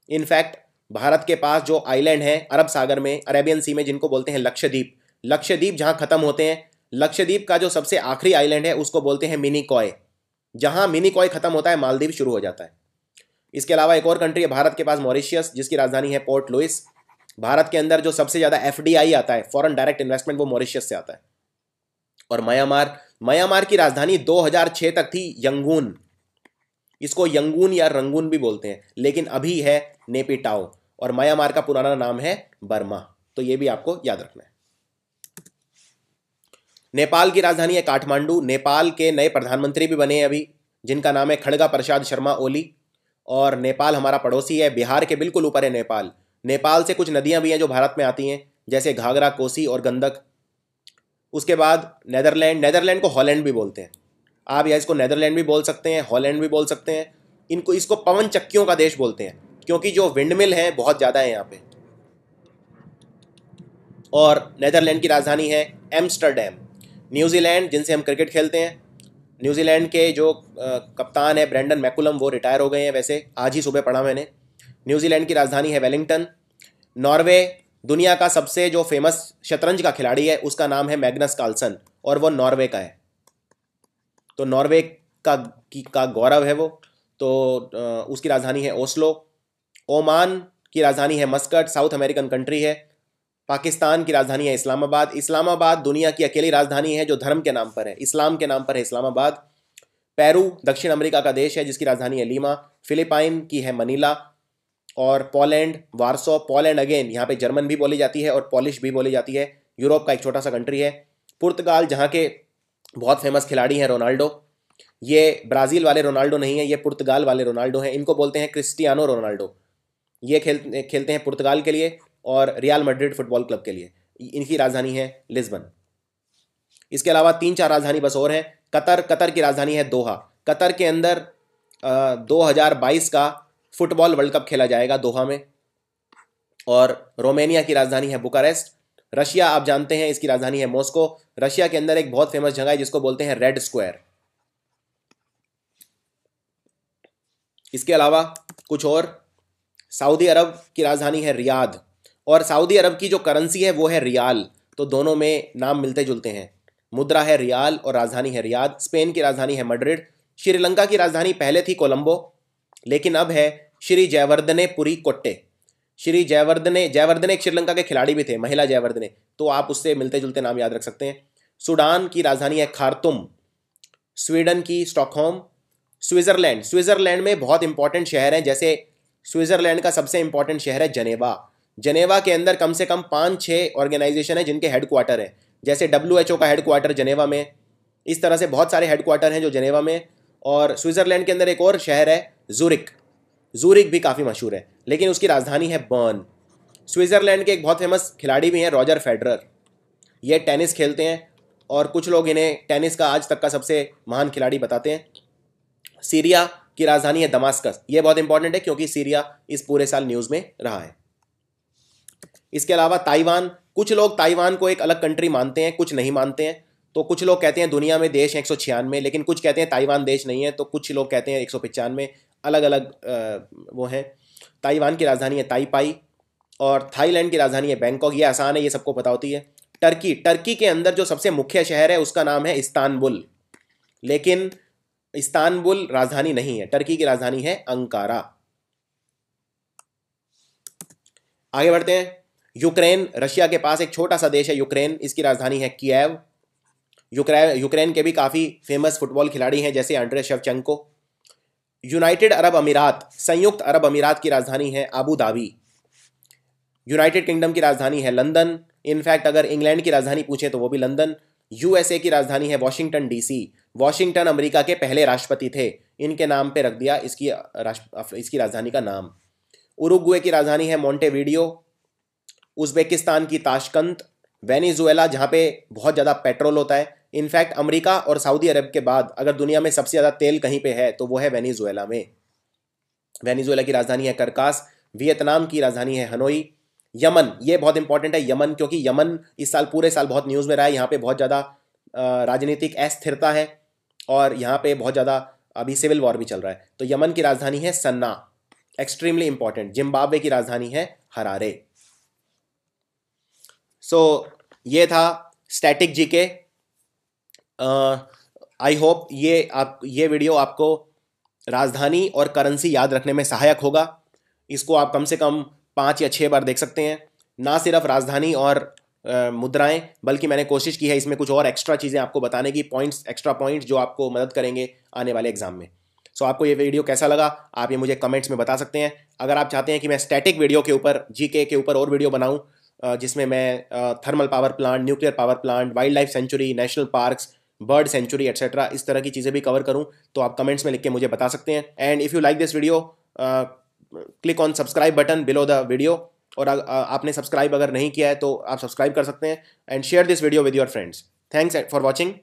इनफैक्ट भारत के पास जो आइलैंड है अरब सागर में, अरेबियन सी में, जिनको बोलते हैं लक्षद्वीप, लक्षद्वीप जहाँ खत्म होते हैं, लक्षद्वीप का जो सबसे आखिरी आइलैंड है उसको बोलते हैं मिनिकॉय। जहाँ मिनिकॉय खत्म होता है मालदीव शुरू हो जाता है। इसके अलावा एक और कंट्री है भारत के पास, मॉरिशियस, जिसकी राजधानी है पोर्ट लुइस। भारत के अंदर जो सबसे ज़्यादा FDI आता है, फॉरेन डायरेक्ट इन्वेस्टमेंट, वो मॉरिशस से आता है। और म्यांमार की राजधानी 2006 तक थी यंगून। इसको यंगून या रंगून भी बोलते हैं, लेकिन अभी है नेपिटाओ। और म्यांमार का पुराना नाम है बर्मा। तो ये भी आपको याद रखना है। नेपाल की राजधानी है काठमांडू। नेपाल के नए प्रधानमंत्री भी बने हैं अभी, जिनका नाम है खड़गा प्रसाद शर्मा ओली। और नेपाल हमारा पड़ोसी है, बिहार के बिल्कुल ऊपर है नेपाल। नेपाल से कुछ नदियां भी हैं जो भारत में आती हैं, जैसे घाघरा, कोसी और गंडक। उसके बाद नेदरलैंड को हॉलैंड भी बोलते हैं। आप या इसको नेदरलैंड भी बोल सकते हैं, हॉलैंड भी बोल सकते हैं। इसको पवन चक्कियों का देश बोलते हैं, क्योंकि जो विंडमिल है बहुत ज़्यादा है यहाँ पे। और नेदरलैंड की राजधानी है एम्स्टर्डम। न्यूजीलैंड, जिनसे हम क्रिकेट खेलते हैं, न्यूजीलैंड के जो कप्तान है ब्रेंडन मैकुलम, वो रिटायर हो गए हैं वैसे, आज ही सुबह पढ़ा मैंने। न्यूजीलैंड की राजधानी है वेलिंगटन। नॉर्वे, दुनिया का सबसे जो फेमस शतरंज का खिलाड़ी है उसका नाम है मैग्नस कार्लसन, और वो नॉर्वे का है। तो नॉर्वे का गौरव है वो। तो उसकी राजधानी है ओस्लो। ओमान की राजधानी है मस्कट, साउथ अमेरिकन कंट्री है। पाकिस्तान की राजधानी है इस्लामाबाद। इस्लामाबाद दुनिया की अकेली राजधानी है जो धर्म के नाम पर है, इस्लाम के नाम पर है इस्लामाबाद। पेरू दक्षिण अमेरिका का देश है, जिसकी राजधानी है लीमा। फिलिपाइन की है मनीला। और पोलैंड वार्सो। पोलैंड अगेन, यहाँ पे जर्मन भी बोली जाती है और पॉलिश भी बोली जाती है। यूरोप का एक छोटा सा कंट्री है। पुर्तगाल, जहाँ के बहुत फेमस खिलाड़ी हैं रोनाल्डो। ये ब्राज़ील वाले रोनाल्डो नहीं है, ये पुर्तगाल वाले रोनाल्डो हैं। इनको बोलते हैं क्रिस्टियानो रोनाल्डो। ये खेलते हैं पुर्तगाल के लिए और रियल मैड्रिड फुटबॉल क्लब के लिए। इनकी राजधानी है लिस्बन। इसके अलावा 3-4 राजधानी बस और हैं। कतर की राजधानी है दोहा। कतर के अंदर 2022 का फुटबॉल वर्ल्ड कप खेला जाएगा दोहा में। और रोमानिया की राजधानी है बुकारेस्ट। रशिया, आप जानते हैं, इसकी राजधानी है मॉस्को। रशिया के अंदर एक बहुत फेमस जगह है जिसको बोलते हैं रेड स्क्वायर। इसके अलावा कुछ और, सऊदी अरब की राजधानी है रियाद। और सऊदी अरब की जो करेंसी है वो है रियाल। तो दोनों में नाम मिलते जुलते हैं। मुद्रा है रियाल और राजधानी है रियाद। स्पेन की राजधानी है मैड्रिड। श्रीलंका की राजधानी पहले थी कोलंबो, लेकिन अब है श्री जयवर्धने पुरी कोट्टे। श्री जयवर्धने एक श्रीलंका के खिलाड़ी भी थे, महिला जयवर्धने, तो आप उससे मिलते जुलते नाम याद रख सकते हैं। सूडान की राजधानी है खार्तुम। स्वीडन की स्टॉकहोम। स्विट्जरलैंड में बहुत इंपॉर्टेंट शहर हैं, जैसे स्विट्जरलैंड का सबसे इंपॉर्टेंट शहर है जनेवा। जनेवा के अंदर कम से कम 5-6 ऑर्गेनाइजेशन है जिनके हेडक्वार्टर हैं, जैसे WHO का हेडक्वार्टर जनेवा में। इस तरह से बहुत सारे हेडक्वार्टर हैं जो जनेवा में। और स्विट्जरलैंड के अंदर एक और शहर है जूरिक भी काफ़ी मशहूर है, लेकिन उसकी राजधानी है बर्न। स्विट्जरलैंड के एक बहुत फेमस खिलाड़ी भी हैं, रॉजर फेडरर। ये टेनिस खेलते हैं और कुछ लोग इन्हें टेनिस का आज तक का सबसे महान खिलाड़ी बताते हैं। सीरिया की राजधानी है दमास्कस। ये बहुत इंपॉर्टेंट है क्योंकि सीरिया इस पूरे साल न्यूज़ में रहा है। इसके अलावा ताइवान, कुछ लोग ताइवान को एक अलग कंट्री मानते हैं, कुछ नहीं मानते हैं। तो कुछ लोग कहते हैं दुनिया में देश हैं 196, लेकिन कुछ कहते हैं ताइवान देश नहीं है। तो कुछ लोग कहते हैं 195, अलग अलग वो हैं। ताइवान की राजधानी है ताइपाई। और थाईलैंड की राजधानी है बैंकॉक। ये आसान है, ये सबको पता होती है। टर्की के अंदर जो सबसे मुख्य शहर है उसका नाम है इस्तांबुल, लेकिन इस्तांबुल राजधानी नहीं है। टर्की की राजधानी है अंकारा। आगे बढ़ते हैं। यूक्रेन, रशिया के पास एक छोटा सा देश है यूक्रेन। इसकी राजधानी है कीव। यूक्रेन के भी काफ़ी फेमस फुटबॉल खिलाड़ी हैं, जैसे आंड्रे शेवचेंको। यूनाइटेड अरब अमीरात, संयुक्त अरब अमीरात की राजधानी है अबू धाबी। यूनाइटेड किंगडम की राजधानी है लंदन। इनफैक्ट अगर इंग्लैंड की राजधानी पूछे तो वो भी लंदन। USA की राजधानी है वॉशिंगटन DC। वॉशिंगटन अमेरिका के पहले राष्ट्रपति थे, इनके नाम पे रख दिया इसकी राजधानी का नाम। उरुग्वे की राजधानी है मोंटेवीडियो। उज़्बेकिस्तान की ताशकंद। वेनेजुएला, जहाँ पे बहुत ज़्यादा पेट्रोल होता है। इनफैक्ट अमेरिका और सऊदी अरब के बाद अगर दुनिया में सबसे ज़्यादा तेल कहीं पे है तो वो है वेनेजुएला में। वेनेजुएला की राजधानी है करकास। वियतनाम की राजधानी है हनोई। यमन, ये बहुत इंपॉर्टेंट है यमन, क्योंकि यमन इस साल पूरे साल बहुत न्यूज़ में रहा है। यहाँ पे बहुत ज़्यादा राजनीतिक अस्थिरता है और यहाँ पे बहुत ज़्यादा अभी सिविल वॉर भी चल रहा है। तो यमन की राजधानी है सन्ना, एक्सट्रीमली इंपॉर्टेंट। जिम्बाब्वे की राजधानी है हरारे। ये था स्टैटिक जीके। आई होप ये वीडियो आपको राजधानी और करेंसी याद रखने में सहायक होगा। इसको आप कम से कम 5 या 6 बार देख सकते हैं। ना सिर्फ राजधानी और मुद्राएं, बल्कि मैंने कोशिश की है इसमें कुछ और एक्स्ट्रा चीज़ें आपको बताने की, पॉइंट्स, एक्स्ट्रा पॉइंट्स जो आपको मदद करेंगे आने वाले एग्जाम में। सो आपको ये वीडियो कैसा लगा आप ये मुझे कमेंट्स में बता सकते हैं। अगर आप चाहते हैं कि मैं स्टैटिक वीडियो के ऊपर, जीके के ऊपर और वीडियो बनाऊं जिसमें मैं thermal power plant, nuclear power plant, wild life sanctuary, national parks, bird sanctuary etcetera, इस तरह की चीज़ें भी कवर करूं, तो आप कमेंट्स में लिख के मुझे बता सकते हैं। And if you like this video, click on subscribe button below the video. और आपने सब्सक्राइब अगर नहीं किया है तो आप सब्सक्राइब कर सकते हैं। And share this video with your friends. Thanks for watching.